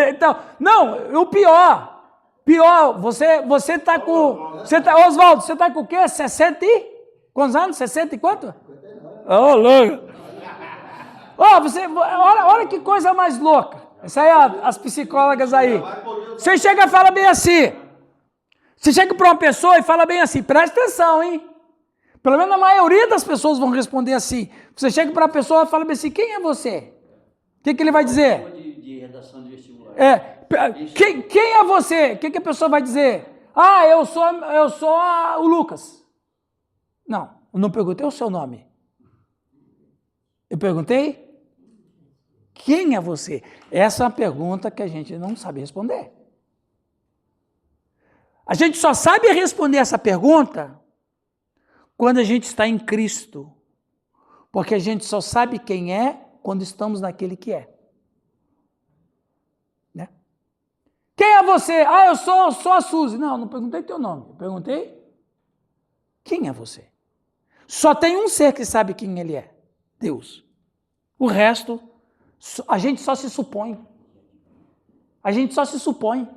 Então, não, o pior, você tá com, Oswaldo, você tá com o quê? 60 e? Quantos anos? 60 e quanto? Ô, louco. Olha que coisa mais louca. Isso aí, as psicólogas aí. Você chega e fala bem assim. Você chega para uma pessoa e fala bem assim, presta atenção, hein? Pelo menos a maioria das pessoas vão responder assim. Você chega para a pessoa e fala bem assim, quem é você? O que ele vai dizer? De redação de vestibular. Quem é você? O que a pessoa vai dizer? Eu sou o Lucas. Não, eu não perguntei o seu nome. Eu perguntei, quem é você? Essa é uma pergunta que a gente não sabe responder. A gente só sabe responder essa pergunta quando a gente está em Cristo. Porque a gente só sabe quem é quando estamos naquele que é. Né? Quem é você? Eu sou a Suzy. Não perguntei teu nome. Eu perguntei, quem é você? Só tem um ser que sabe quem ele é. Deus. O resto, a gente só se supõe. A gente só se supõe.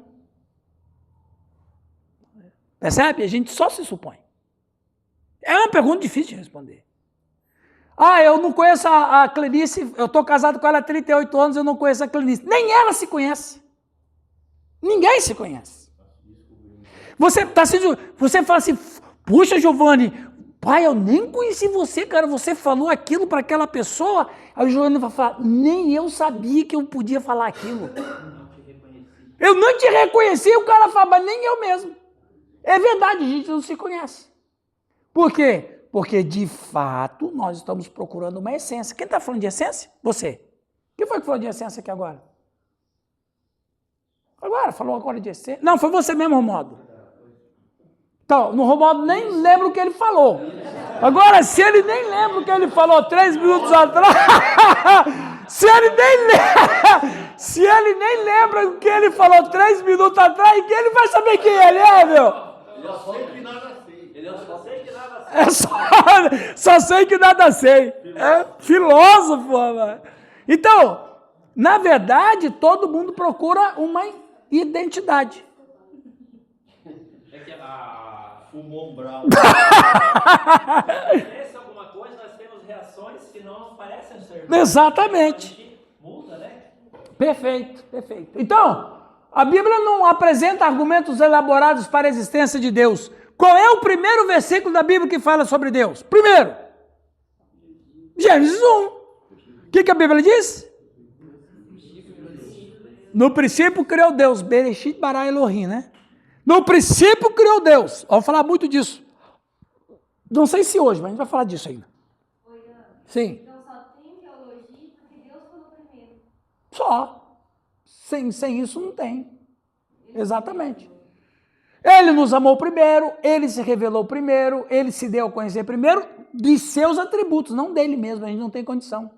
Percebe? A gente só se supõe. É uma pergunta difícil de responder. Eu não conheço a Clenice, eu estou casado com ela há 38 anos, eu não conheço a Clenice. Nem ela se conhece. Ninguém se conhece. Você fala assim, puxa, Giovanni, pai, eu nem conheci você, cara, você falou aquilo para aquela pessoa. Aí o Giovanni vai falar, nem eu sabia que eu podia falar aquilo. Eu não te reconheci, o cara fala, mas nem eu mesmo. É verdade, a gente não se conhece. Por quê? Porque, de fato, nós estamos procurando uma essência. Quem está falando de essência? Você. Quem foi que falou de essência aqui agora? Falou agora de essência? Não, foi você mesmo, Romualdo. Então, no Romualdo nem lembra o que ele falou. Agora, se ele nem lembra o que ele falou 3 minutos atrás, se ele nem lembra o que ele falou 3 minutos atrás, ele vai saber quem ele é, meu? Ele só sei que nada sei. Só sei que nada sei. É filósofo, mano. Então, na verdade, todo mundo procura uma identidade. É que a Fumou um brau. Acontece alguma coisa, nós temos reações que não parecem ser. Exatamente. Muda, né? Perfeito, perfeito. Então, a Bíblia não apresenta argumentos elaborados para a existência de Deus. Qual é o primeiro versículo da Bíblia que fala sobre Deus? Primeiro, Gênesis 1. O que a Bíblia diz? No princípio criou Deus. Bereshit bara Elohim, né? No princípio criou Deus. Vamos falar muito disso. Não sei se hoje, mas a gente vai falar disso ainda. Sim. Então só tem teologia porque Deus falou primeiro. Só. Sem isso não tem. Exatamente. Ele nos amou primeiro, ele se revelou primeiro, ele se deu a conhecer primeiro de seus atributos, não dele mesmo, a gente não tem condição.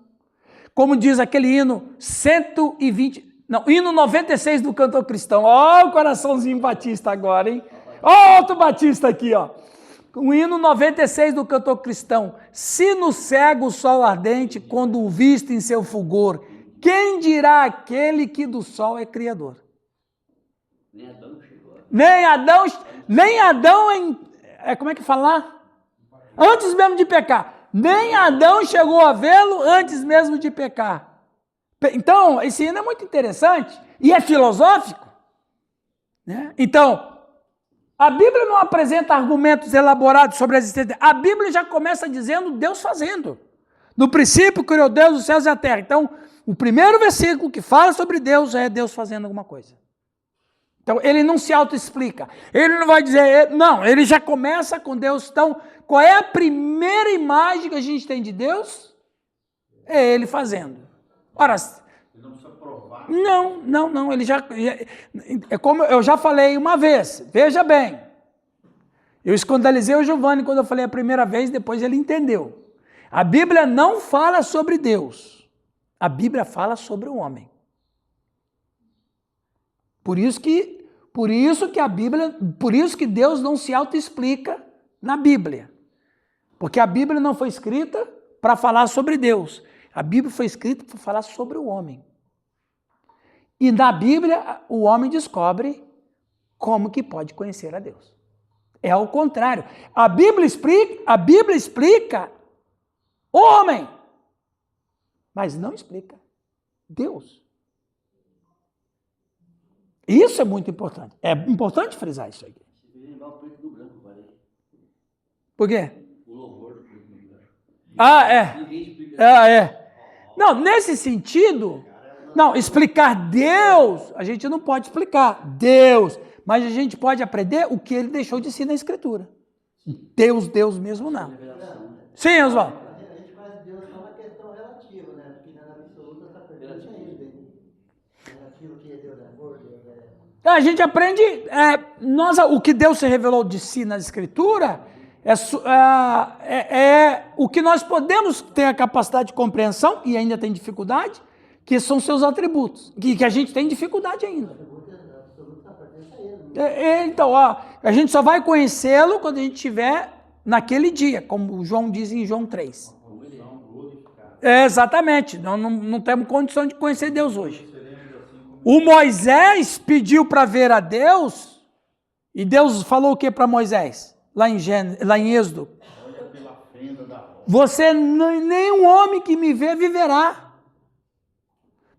Como diz aquele hino 120, não, hino 96 do cantor cristão. Ó, o coraçãozinho batista agora, hein? Ó, outro batista aqui, ó. O hino 96 do cantor cristão. Se no cego o sol ardente, quando o viste em seu fulgor, quem dirá aquele que do sol é criador? Nem Adão, como é que fala? Antes mesmo de pecar. Nem Adão chegou a vê-lo antes mesmo de pecar. Então, esse hino é muito interessante e é filosófico, né? Então, a Bíblia não apresenta argumentos elaborados sobre a existência. A Bíblia já começa dizendo Deus fazendo. No princípio criou Deus os céus e a terra. Então, o primeiro versículo que fala sobre Deus é Deus fazendo alguma coisa. Então, ele não se autoexplica. Ele não vai dizer, não, ele já começa com Deus. Então, qual é a primeira imagem que a gente tem de Deus? É ele fazendo. Ora, Não precisa provar. não, ele já... É como eu já falei uma vez, veja bem. Eu escandalizei o Giovanni quando eu falei a primeira vez, depois ele entendeu. A Bíblia não fala sobre Deus. A Bíblia fala sobre o homem. Por isso que a Bíblia, por isso que Deus não se autoexplica na Bíblia. Porque a Bíblia não foi escrita para falar sobre Deus. A Bíblia foi escrita para falar sobre o homem. E na Bíblia o homem descobre como que pode conhecer a Deus. É ao contrário. A Bíblia explica o homem, mas não explica Deus. Isso é muito importante. É importante frisar isso aqui. Por quê? O louvor do preto no branco. Ninguém explica. Não, nesse sentido, não, explicar Deus, a gente não pode explicar Deus, mas a gente pode aprender o que ele deixou de si na Escritura. Deus mesmo não. Sim, Oswaldo. A gente faz Deus só uma questão relativa, né? Porque na absoluta está perdendo ainda. Relativo que é Deus é amor, Deus é... A gente aprende, o que Deus se revelou de si na Escritura é o que nós podemos ter a capacidade de compreensão, e ainda tem dificuldade, que são seus atributos, que a gente tem dificuldade ainda. Então, a gente só vai conhecê-lo quando a gente estiver naquele dia, como João diz em João 3. Exatamente, não temos condição de conhecer Deus hoje. O Moisés pediu para ver a Deus, e Deus falou o que para Moisés? Lá em Êxodo. Olha pela fenda da rocha. Você, nenhum homem que me vê viverá.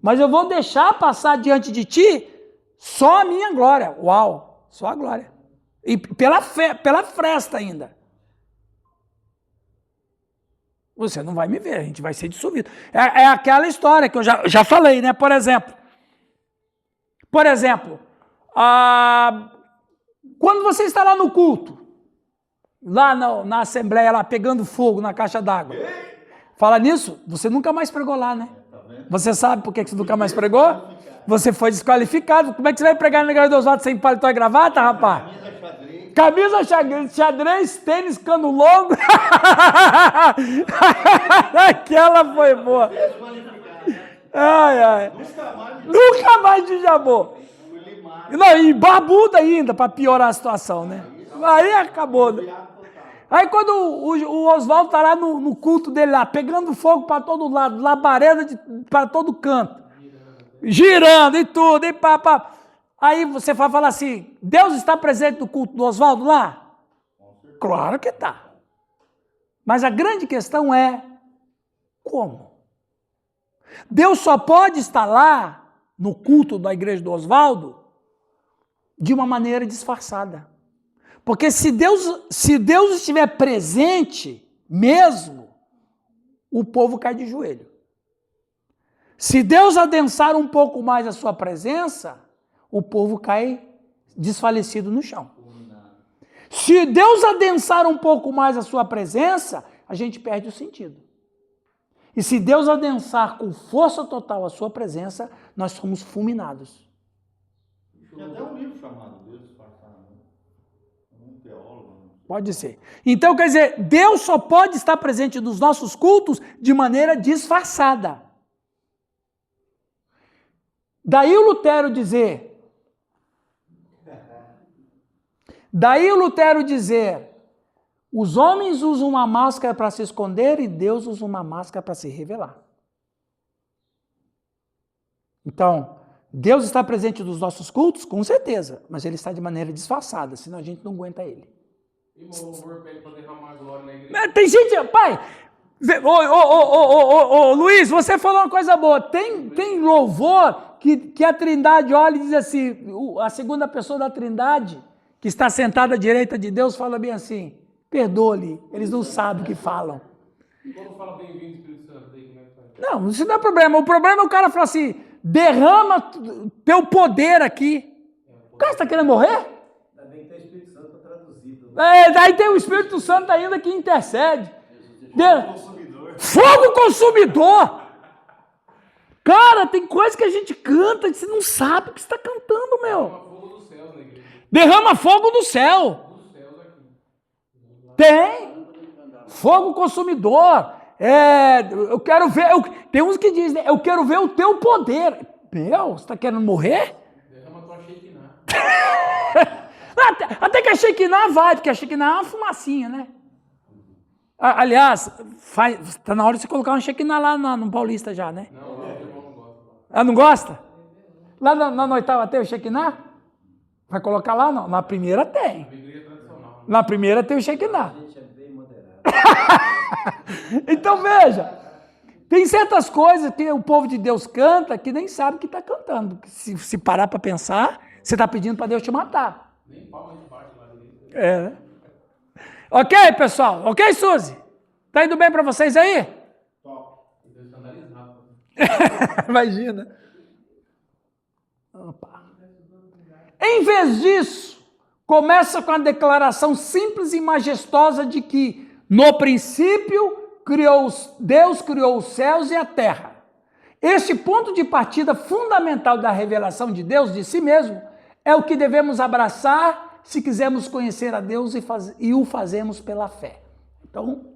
Mas eu vou deixar passar diante de ti só a minha glória. Uau, só a glória. E pela fresta ainda. Você não vai me ver, a gente vai ser dissolvido. É aquela história que eu já falei, né? Por exemplo, quando você está lá no culto, lá na assembleia, lá pegando fogo na caixa d'água, fala nisso, você nunca mais pregou lá, né? Você sabe por que você nunca mais pregou? Você foi desqualificado. Como é que você vai pregar na igreja do Oswaldo sem paletó e gravata, rapaz? Camisa xadrez, tênis, cano longo. Aquela foi boa. Ai. Nunca mais de jabô. Não, e barbuda ainda, para piorar a situação, né? Aí acabou. Né? Aí quando o Oswaldo está lá no culto dele lá, pegando fogo para todo lado, labareda para todo canto, girando e tudo, e pá. Aí você vai falar assim, Deus está presente no culto do Oswaldo lá? Com Claro que está. Mas a grande questão é como? Deus só pode estar lá no culto da igreja do Oswaldo de uma maneira disfarçada. Porque se Deus estiver presente mesmo, o povo cai de joelho. Se Deus adensar um pouco mais a sua presença, o povo cai desfalecido no chão. Se Deus adensar um pouco mais a sua presença, a gente perde o sentido. E se Deus adensar com força total a sua presença, nós somos fulminados. Tem até um livro chamado Deus Disfarçado. Um teólogo. Pode ser. Então, quer dizer, Deus só pode estar presente nos nossos cultos de maneira disfarçada. Daí o Lutero dizer, os homens usam uma máscara para se esconder e Deus usa uma máscara para se revelar. Então, Deus está presente nos nossos cultos? Com certeza, mas Ele está de maneira disfarçada, senão a gente não aguenta Ele. E o louvor pede para derramar glória na igreja. Tem gente, pai, Luiz, você falou uma coisa boa, tem louvor que a Trindade olha e diz assim, a segunda pessoa da Trindade, que está sentada à direita de Deus, fala bem assim, perdoe-lhe, eles não sabem o que falam. E quando fala bem-vindo, Espírito Santo, daí como é que faz? Não, isso não é problema. O problema é o cara falar assim, derrama teu poder aqui. O cara está querendo morrer? Ainda bem que tem o Espírito Santo para traduzir. Daí tem o Espírito Santo ainda que intercede. Fogo consumidor! Cara, tem coisa que a gente canta e você não sabe o que você está cantando, meu. Derrama fogo dos céus na igreja. Derrama fogo do céu. Dos céus aqui. Tem. Fogo consumidor. Eu quero ver. Tem uns que dizem, eu quero ver o teu poder. Meu, você está querendo morrer? Derrama tua Shekinah. Até que a Shekinah vai, porque a Shekinah é uma fumacinha, né? Aliás, está na hora de você colocar uma Shekinah lá no Paulista já, né? Não, o irmão não gosta. Ah, não gosta? Lá na oitava tem o Shekinah? Vai colocar lá? Não. Na primeira tem. A igreja tradicional. Na primeira tem o Shekinah. A gente é bem moderado. Então veja, tem certas coisas que o povo de Deus canta que nem sabe o que está cantando. Se parar para pensar, você está pedindo para Deus te matar. Nem palma de baixo lá dentro. É. Ok, pessoal? Ok, Suzy? Tá indo bem para vocês aí? Top. Deus está analisado. Imagina. Opa. Em vez disso, começa com a declaração simples e majestosa de que, no princípio, Deus criou os céus e a terra. Este ponto de partida fundamental da revelação de Deus de si mesmo é o que devemos abraçar se quisermos conhecer a Deus e o fazemos pela fé. Então,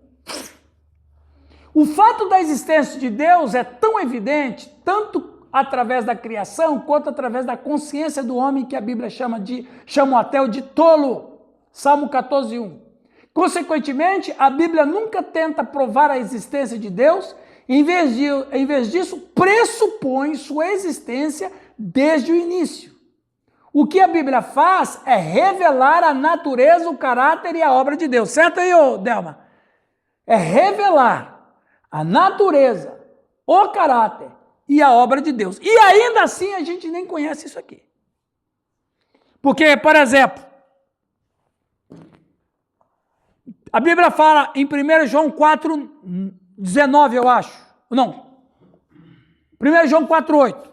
o fato da existência de Deus é tão evidente, tanto através da criação, quanto através da consciência do homem, que a Bíblia chama o ateu de tolo. Salmo 14:1. Consequentemente, a Bíblia nunca tenta provar a existência de Deus, em vez disso, pressupõe sua existência desde o início. O que a Bíblia faz é revelar a natureza, o caráter e a obra de Deus. Certo aí, Delma? É revelar a natureza, o caráter e a obra de Deus. E ainda assim a gente nem conhece isso aqui. Porque, por exemplo, a Bíblia fala em 1 João 4:19, eu acho. Não. 1 João 4:8.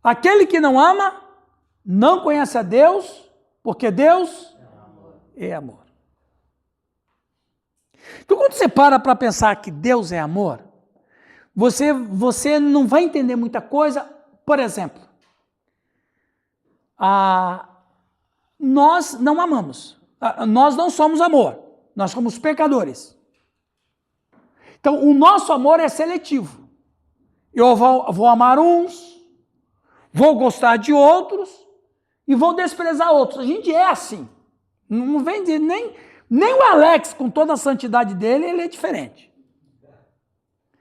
Aquele que não ama não conhece a Deus, porque Deus é amor. Então, quando você para pensar que Deus é amor, você não vai entender muita coisa. Por exemplo, nós não amamos. Nós não somos amor. Nós somos pecadores. Então, o nosso amor é seletivo. Eu vou amar uns, vou gostar de outros e vou desprezar outros. A gente é assim. Não vem de nem o Alex, com toda a santidade dele, ele é diferente.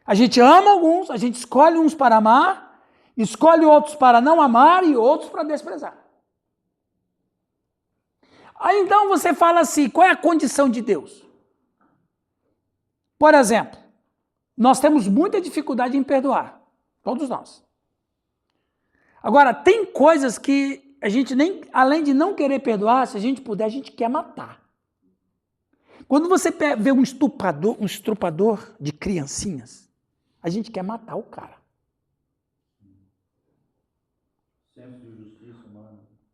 A gente ama alguns, a gente escolhe uns para amar, escolhe outros para não amar e outros para desprezar. Aí então você fala assim, qual é a condição de Deus? Por exemplo, nós temos muita dificuldade em perdoar, todos nós. Agora, tem coisas que a gente nem, além de não querer perdoar, se a gente puder, a gente quer matar. Quando você vê um estrupador de criancinhas, a gente quer matar o cara.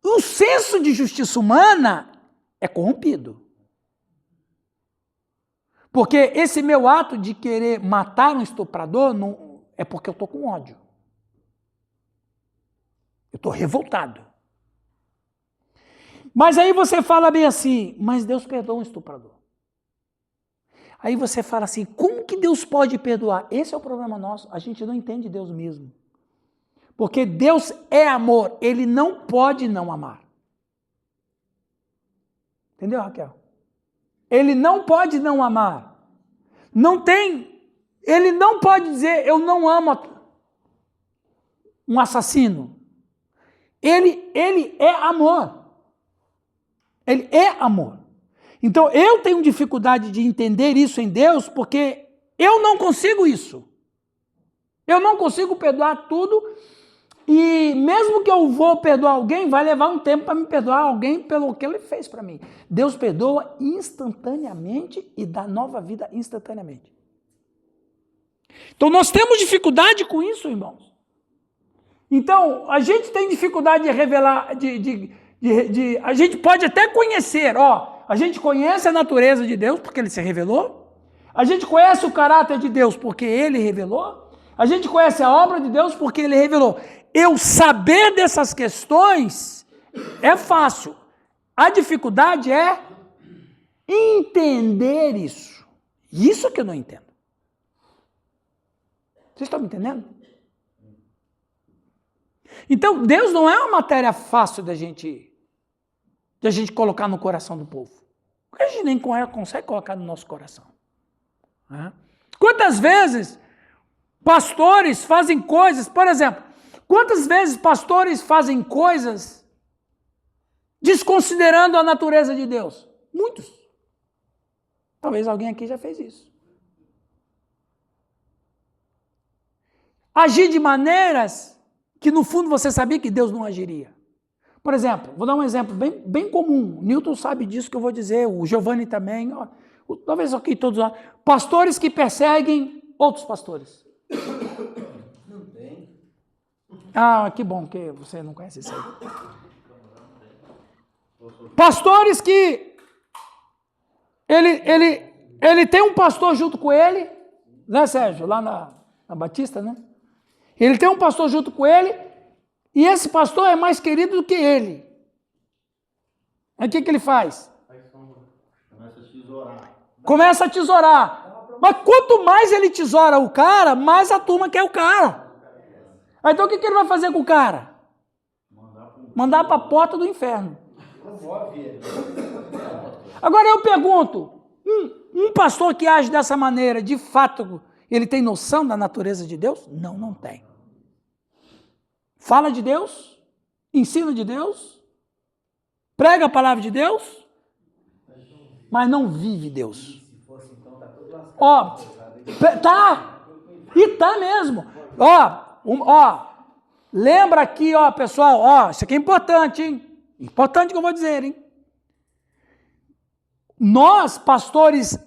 O senso de justiça humana é corrompido. Porque esse meu ato de querer matar um estuprador não, é porque eu estou com ódio. Eu estou revoltado. Mas aí você fala bem assim, mas Deus perdoa um estuprador. Aí você fala assim, como que Deus pode perdoar? Esse é o problema nosso, a gente não entende Deus mesmo. Porque Deus é amor, Ele não pode não amar. Entendeu, Raquel? Ele não pode não amar. Não tem, ele não pode dizer, eu não amo um assassino. Ele é amor. Ele é amor. Então, eu tenho dificuldade de entender isso em Deus, porque eu não consigo isso. Eu não consigo perdoar tudo, e mesmo que eu vou perdoar alguém, vai levar um tempo para me perdoar alguém pelo que ele fez para mim. Deus perdoa instantaneamente e dá nova vida instantaneamente. Então, nós temos dificuldade com isso, irmãos. Então, a gente tem dificuldade de revelar, a gente pode até conhecer, a gente conhece a natureza de Deus porque Ele se revelou, a gente conhece o caráter de Deus porque Ele revelou, a gente conhece a obra de Deus porque Ele revelou. Eu saber dessas questões é fácil, a dificuldade é entender isso. Isso que eu não entendo. Vocês estão me entendendo? Então, Deus não é uma matéria fácil da gente colocar no coração do povo. Porque a gente nem consegue colocar no nosso coração. Quantas vezes pastores fazem coisas, por exemplo, quantas vezes pastores fazem coisas desconsiderando a natureza de Deus? Muitos. Talvez alguém aqui já fez isso. Agir de maneiras que no fundo você sabia que Deus não agiria. Por exemplo, vou dar um exemplo bem comum. O Newton sabe disso que eu vou dizer, o Giovanni também. Talvez aqui todos nós. Pastores que perseguem outros pastores. Não tem. Ah, que bom que você não conhece isso aí. Pastores que ele tem um pastor junto com ele, né, Sérgio? Lá na Batista, né? Ele tem um pastor junto com ele, e esse pastor é mais querido do que ele. Aí o que ele faz? Começa a tesourar. Mas quanto mais ele tesoura o cara, mais a turma quer o cara. Aí, então o que ele vai fazer com o cara? Mandar para a porta do inferno. Agora eu pergunto, um pastor que age dessa maneira, de fato, ele tem noção da natureza de Deus? Não, não tem. Fala de Deus, ensina de Deus, prega a palavra de Deus, mas não vive Deus. Tá, e tá mesmo. Lembra aqui, pessoal, isso aqui é importante, hein? Importante que eu vou dizer, hein? Nós, pastores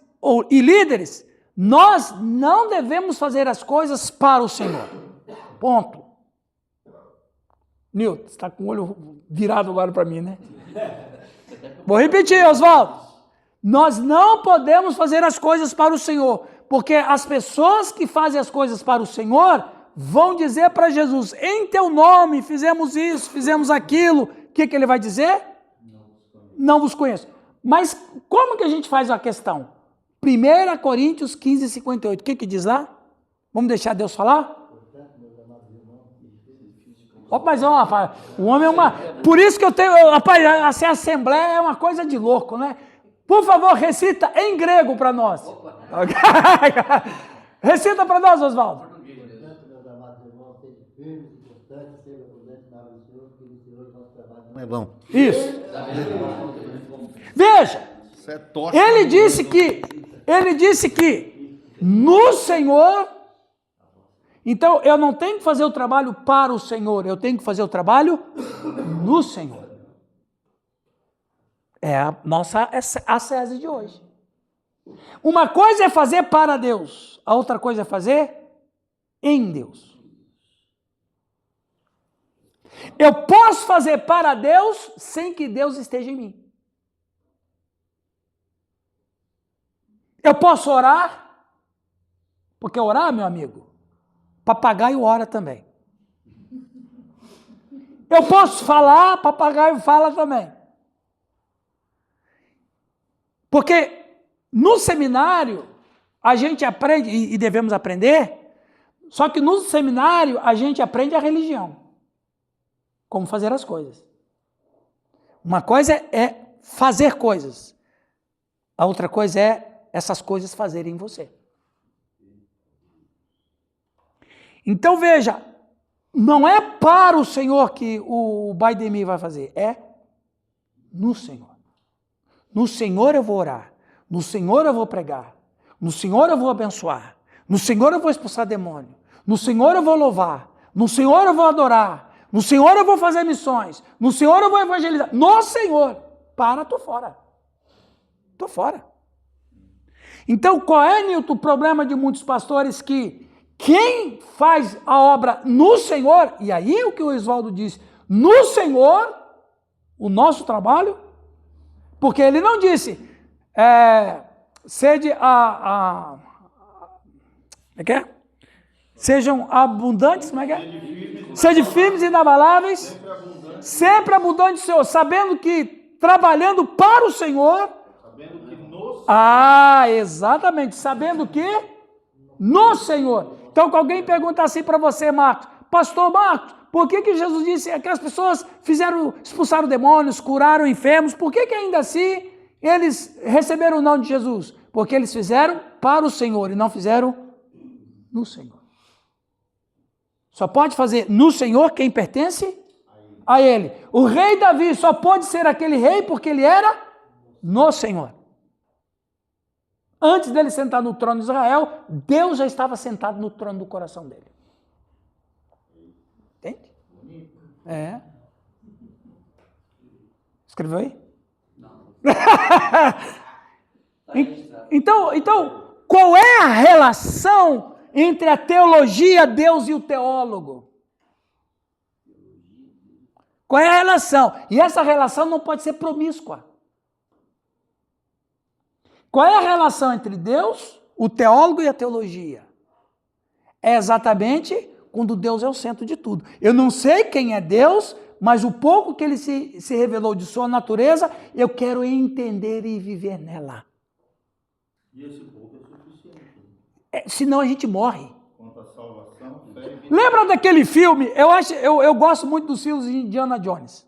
e líderes, nós não devemos fazer as coisas para o Senhor. Ponto. Nilton, você está com o olho virado agora para mim, né? Vou repetir, Oswaldo. Nós não podemos fazer as coisas para o Senhor, porque as pessoas que fazem as coisas para o Senhor vão dizer para Jesus, em teu nome fizemos isso, fizemos aquilo. O que ele vai dizer? Não vos conheço. Mas como que a gente faz a questão? 1 Coríntios 15, 58. O que diz lá? Vamos deixar Deus falar? Mas o homem é uma... Por isso que eu tenho... Rapaz, essa assembleia é uma coisa de louco, né? Por favor, recita em grego para nós. Recita para nós, Oswaldo. Não é bom. Isso. Veja, Isso é tocha ele no disse dedo. que no Senhor, então eu não tenho que fazer o trabalho para o Senhor, eu tenho que fazer o trabalho no Senhor. É a nossa ascese de hoje. Uma coisa é fazer para Deus, a outra coisa é fazer em Deus. Eu posso fazer para Deus sem que Deus esteja em mim. Eu posso orar, porque orar, meu amigo, papagaio ora também. Eu posso falar, papagaio fala também. Porque no seminário a gente aprende, e devemos aprender, só que no seminário a gente aprende a religião. Como fazer as coisas. Uma coisa é fazer coisas. A outra coisa é essas coisas fazerem você. Então veja, não é para o Senhor que o Baidemi vai fazer, é no Senhor. No Senhor eu vou orar, no Senhor eu vou pregar, no Senhor eu vou abençoar, no Senhor eu vou expulsar demônio, no Senhor eu vou louvar, no Senhor eu vou adorar, no Senhor eu vou fazer missões, no Senhor eu vou evangelizar, no Senhor. Para, estou fora. Estou fora. Então, qual é, Nilton, o problema de muitos pastores que quem faz a obra no Senhor, e aí o que o Oswaldo disse, no Senhor, o nosso trabalho, porque ele não disse, sede como é que é? Sejam abundantes, como é que é? Sejam firmes e inabaláveis, sempre abundantes, Senhor, sabendo que trabalhando para o Senhor, exatamente, sabendo que no Senhor. Então, quando alguém perguntar assim para você, Marcos, pastor Marcos, por que Jesus disse que as pessoas expulsaram demônios, curaram enfermos, por que ainda assim eles receberam o nome de Jesus? Porque eles fizeram para o Senhor e não fizeram no Senhor. Só pode fazer no Senhor quem pertence a Ele. O rei Davi só pode ser aquele rei porque ele era no Senhor. Antes dele sentar no trono de Israel, Deus já estava sentado no trono do coração dele. Entende? É. Escreveu aí? Não. Então, qual é a relação entre a teologia, Deus e o teólogo? Qual é a relação? E essa relação não pode ser promíscua. Qual é a relação entre Deus, o teólogo e a teologia? É exatamente quando Deus é o centro de tudo. Eu não sei quem é Deus, mas o pouco que ele se revelou de sua natureza, eu quero entender e viver nela. E esse pouco é suficiente. Senão a gente morre. Quanto à salvação, Lembra daquele filme? Eu gosto muito dos filmes de Indiana Jones.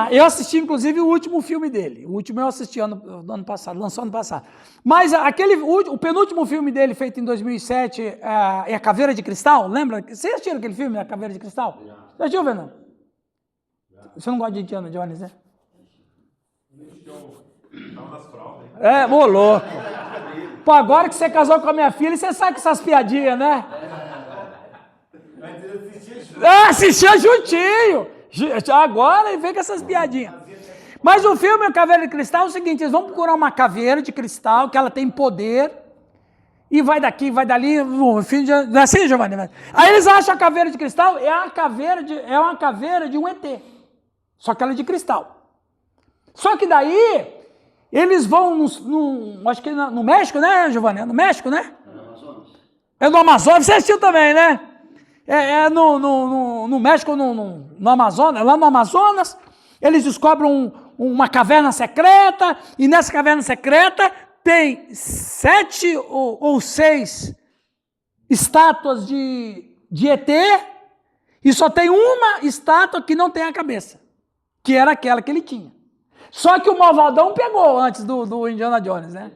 Eu assisti, inclusive, o último filme dele. O último eu assisti ano passado, lançou ano passado. Mas o penúltimo filme dele, feito em 2007, é A Caveira de Cristal, lembra? Você assistiu aquele filme, A Caveira de Cristal? Você assistiu, Fernando? Você não gosta de Indiana Jones, né? Ô louco. Pô, agora que você casou com a minha filha, você sabe que essas piadinhas, né? Assistia juntinho. Agora vem com essas piadinhas. Mas o filme A Caveira de Cristal é o seguinte, eles vão procurar uma caveira de cristal, que ela tem poder, e vai daqui, vai dali, assim, Giovanni? Aí eles acham a caveira de cristal, é uma caveira de um ET, só que ela é de cristal. Só que daí, eles vão, acho que no México, né, Giovanni? É no México, né? No Amazonas. É no Amazonas, você assistiu também, né? No México, no Amazonas, lá no Amazonas, eles descobrem uma caverna secreta, e nessa caverna secreta tem 7 ou 6 estátuas de ET, e só tem uma estátua que não tem a cabeça, que era aquela que ele tinha. Só que o malvadão pegou antes do Indiana Jones, né?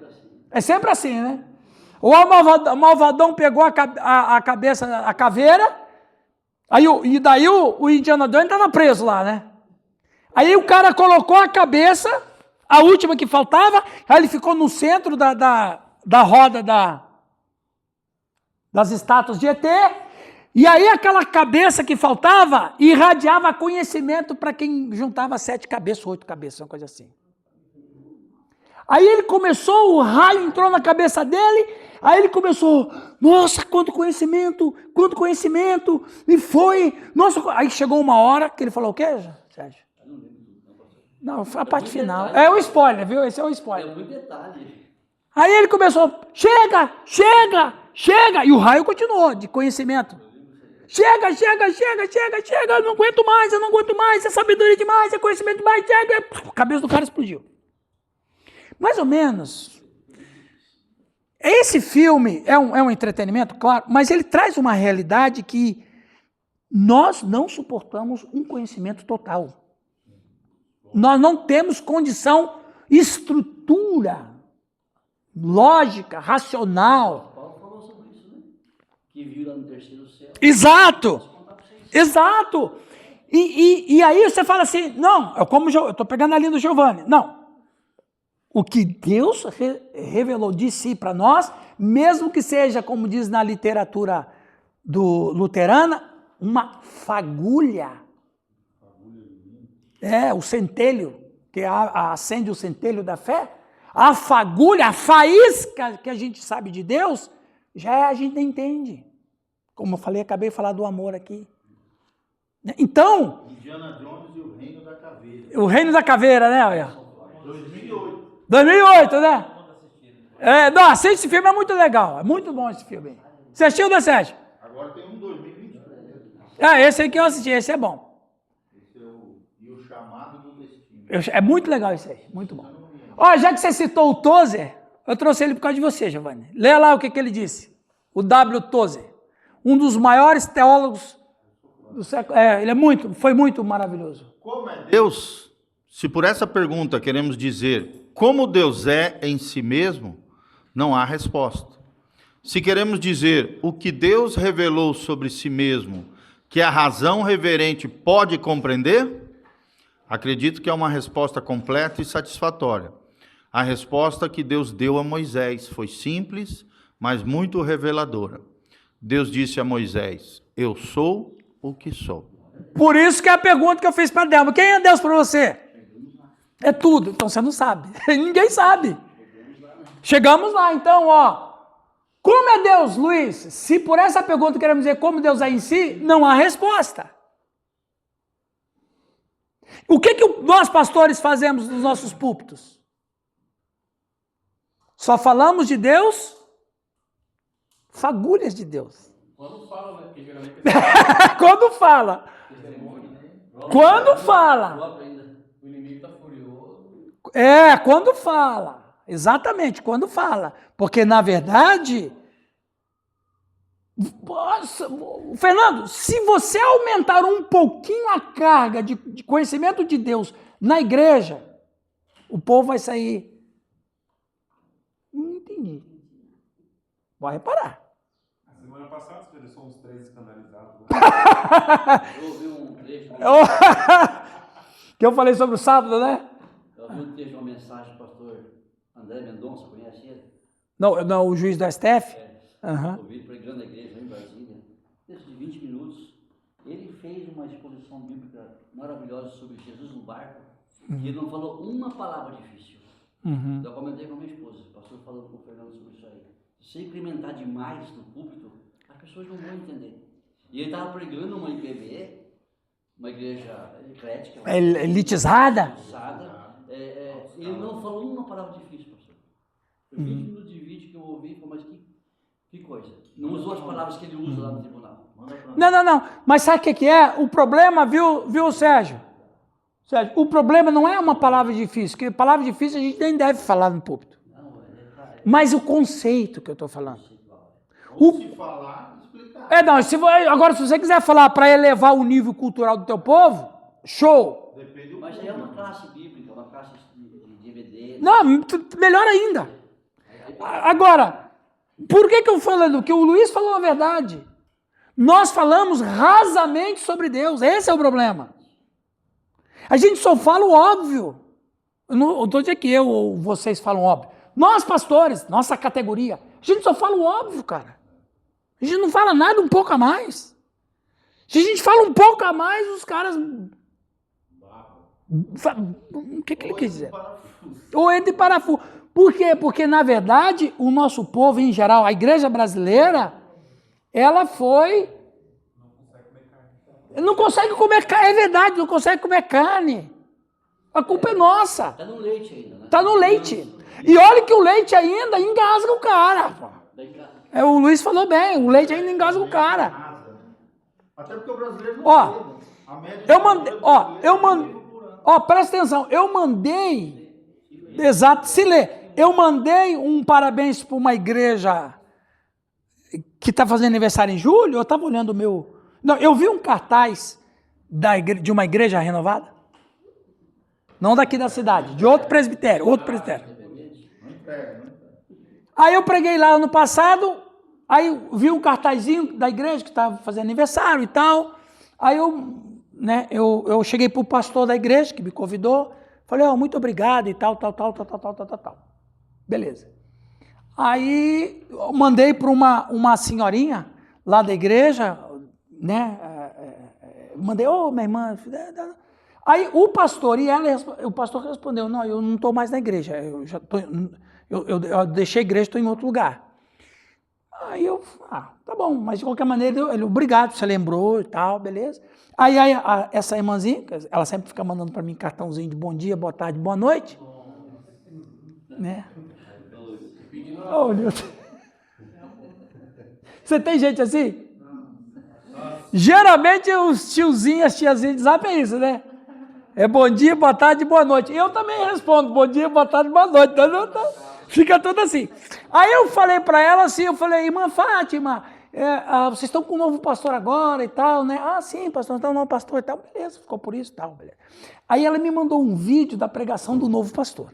É sempre assim, né? O malvadão pegou a cabeça, a caveira, e daí o Indiana Jones estava preso lá, né? Aí o cara colocou a cabeça, a última que faltava, aí ele ficou no centro da roda das estátuas de ET, e aí aquela cabeça que faltava irradiava conhecimento para quem juntava 7 cabeças, 8 cabeças, uma coisa assim. Aí ele começou, o raio entrou na cabeça dele, aí ele começou, nossa, quanto conhecimento, e foi, nossa, aí chegou uma hora que ele falou, o quê, Sérgio? Não, foi a parte final. É o spoiler, viu? Esse é o spoiler. É muito detalhe. Aí ele começou, chega, e o raio continuou, de conhecimento. Chega, eu não aguento mais, é sabedoria demais, é conhecimento demais, chega. A cabeça do cara explodiu. Mais ou menos. Esse filme é um entretenimento, claro, mas ele traz uma realidade que nós não suportamos um conhecimento total. Nós não temos condição, estrutura, lógica, racional. Paulo falou sobre isso, né? Que viu lá no terceiro céu. Exato. E aí você fala assim, não, eu estou pegando a linha do Giovanni. Não. O que Deus revelou de si para nós, mesmo que seja, como diz na literatura luterana, uma fagulha. O centelho, que acende o centelho da fé. A fagulha, a faísca que a gente sabe de Deus, a gente não entende. Como eu falei, acabei de falar do amor aqui. Então... Indiana Jones e o Reino da Caveira. O Reino da Caveira, né? 2008, né? Não, assiste esse filme, é muito legal. É muito bom esse filme. Você assistiu, né, Sérgio? Agora tem um 2023. Esse aí que eu assisti, esse é bom. Esse é o Chamado do Destino. É muito legal esse aí, muito bom. Ó, já que você citou o Tozer, eu trouxe ele por causa de você, Giovanni. Lê lá o que ele disse. O W. Tozer, um dos maiores teólogos do século. Ele foi muito maravilhoso. Como é Deus? Se por essa pergunta queremos dizer como Deus é em si mesmo, não há resposta. Se queremos dizer o que Deus revelou sobre si mesmo, que a razão reverente pode compreender, acredito que é uma resposta completa e satisfatória. A resposta que Deus deu a Moisés foi simples, mas muito reveladora. Deus disse a Moisés, eu sou o que sou. Por isso que é a pergunta que eu fiz para Delma, quem é Deus para você? É tudo, então você não sabe. Ninguém sabe. Chegamos lá, então, ó. Como é Deus, Luiz? Se por essa pergunta queremos dizer como Deus é em si, não há resposta. O que nós, pastores, fazemos nos nossos púlpitos? Só falamos de Deus, fagulhas de Deus. Quando fala, né? Porque geralmente Quando fala. Quando fala. o inimigo tá furioso. Quando fala. Exatamente, quando fala. Porque, na verdade, Fernando, se você aumentar um pouquinho a carga de conhecimento de Deus na igreja, o povo vai sair. Não entendi. Vai reparar. Semana passada você só uns 3 escandalizados. Eu ouvi um trecho. Que eu falei sobre o sábado, né? Eu ouvi um trecho, uma mensagem do pastor André Mendonça, conhece ele? Não, o juiz do STF? Ouvi pregando na igreja lá em Brasília. Texto de 20 minutos. Ele fez uma exposição bíblica maravilhosa sobre Jesus no barco. E ele não falou uma palavra difícil. Eu comentei com a minha esposa, o pastor falou com o Fernando sobre isso aí. Se incrementar demais no púlpito, as pessoas não vão entender. E ele estava pregando uma IPB, uma igreja eclética. Elitizada? Ele não falou uma palavra difícil, pastor. Foi 20 minutos de vídeo que eu ouvi, mas que coisa. Não usou as palavras que ele usa lá no tribunal. Não. Mas sabe o que é? O problema, viu, Sérgio? Sérgio, o problema não é uma palavra difícil, porque palavra difícil a gente nem deve falar no púlpito. Mas o conceito que eu estou falando. Se falar, explicar. Agora, se você quiser falar para elevar o nível cultural do teu povo, show. Mas é uma classe bíblica, uma classe de DVD. Não, melhor ainda. Agora, por que eu falando? Que o Luiz falou a verdade. Nós falamos rasamente sobre Deus, esse é o problema. A gente só fala o óbvio. Eu não estou dizendo que eu ou vocês falam óbvio. Nós, pastores, nossa categoria, a gente só fala o óbvio, cara. A gente não fala nada um pouco a mais. Se a gente fala um pouco a mais, os caras... O que ele quer dizer? Ou entra em parafuso. Por quê? Porque, na verdade, o nosso povo, em geral, a igreja brasileira, ela foi... Não consegue comer carne. É verdade, não consegue comer carne. A culpa é nossa. Está no leite ainda, né? Está no leite. E olha que o leite ainda engasga o cara. O Luiz falou bem, o leite ainda engasga o cara. Até porque o brasileiro não Ó, a média eu mandei, presta atenção, eu mandei, exato, se lê, eu mandei um parabéns para uma igreja que está fazendo aniversário em julho, eu estava olhando o meu, não, eu vi um cartaz de uma igreja renovada, não daqui da cidade, de outro presbitério. Aí eu preguei lá ano passado, aí vi um cartazinho da igreja que estava fazendo aniversário e tal. Aí eu cheguei para o pastor da igreja que me convidou, falei, muito obrigado e tal. Beleza. Aí eu mandei para uma senhorinha lá da igreja, né? Mandei, minha irmã. Aí o pastor o pastor respondeu, não, eu não estou mais na igreja, eu deixei a igreja, estou em outro lugar. Aí eu, tá bom, mas de qualquer maneira, ele, obrigado, você lembrou e tal, beleza. Aí essa irmãzinha, ela sempre fica mandando para mim cartãozinho de bom dia, boa tarde, boa noite. Né? Oh, Deus. Você tem gente assim? Geralmente os tiozinhos, as tiazinhas sabem isso, né? É bom dia, boa tarde, boa noite. Eu também respondo bom dia, boa tarde, boa noite. Fica tudo assim. Aí eu falei para ela assim, irmã Fátima, vocês estão com um novo pastor agora e tal, né? Sim, pastor, então um novo pastor e tal. Beleza, ficou por isso e tal. Beleza. Aí ela me mandou um vídeo da pregação do novo pastor.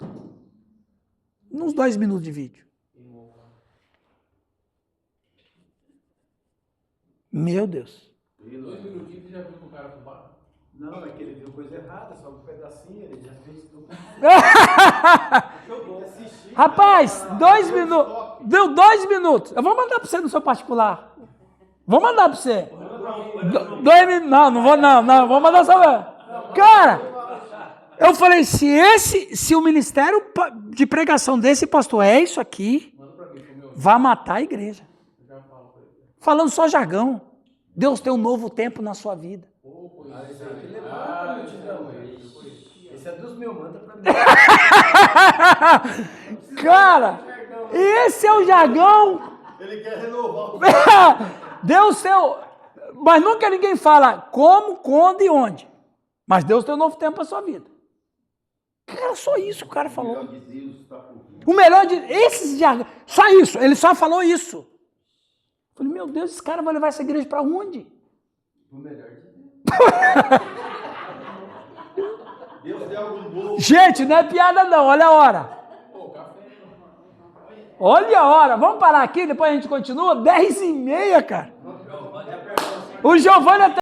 Uns 2 minutos de vídeo. Meu Deus. 2 minutinhos já viu que o cara fumar? Não, é que ele viu coisa errada, só um pedacinho, ele já fez tudo. Rapaz, 2 minutos. Deu 2 minutos. Eu vou mandar para você no seu particular. Vou mandar para você. 2 minutos. Não vou não. Vou mandar só. Cara, eu falei, se o ministério de pregação desse pastor é isso aqui, vai matar a igreja. Falando só jargão. Deus tem um novo tempo na sua vida. Esse é dos meus, manda pra mim. Cara, esse é o jargão. Ele quer renovar. Deus tem. Mas nunca ninguém fala como, quando e onde. Mas Deus tem um novo tempo para sua vida. Cara, só isso que o cara falou. O melhor de. Esses jargão. Só isso. Ele só falou isso. Eu falei, meu Deus, esse cara vai levar essa igreja para onde? O melhor de Deus tem algo novo. Gente, não é piada não, olha a hora. Olha a hora, vamos parar aqui, depois a gente continua, 10h30, cara. O Giovanni até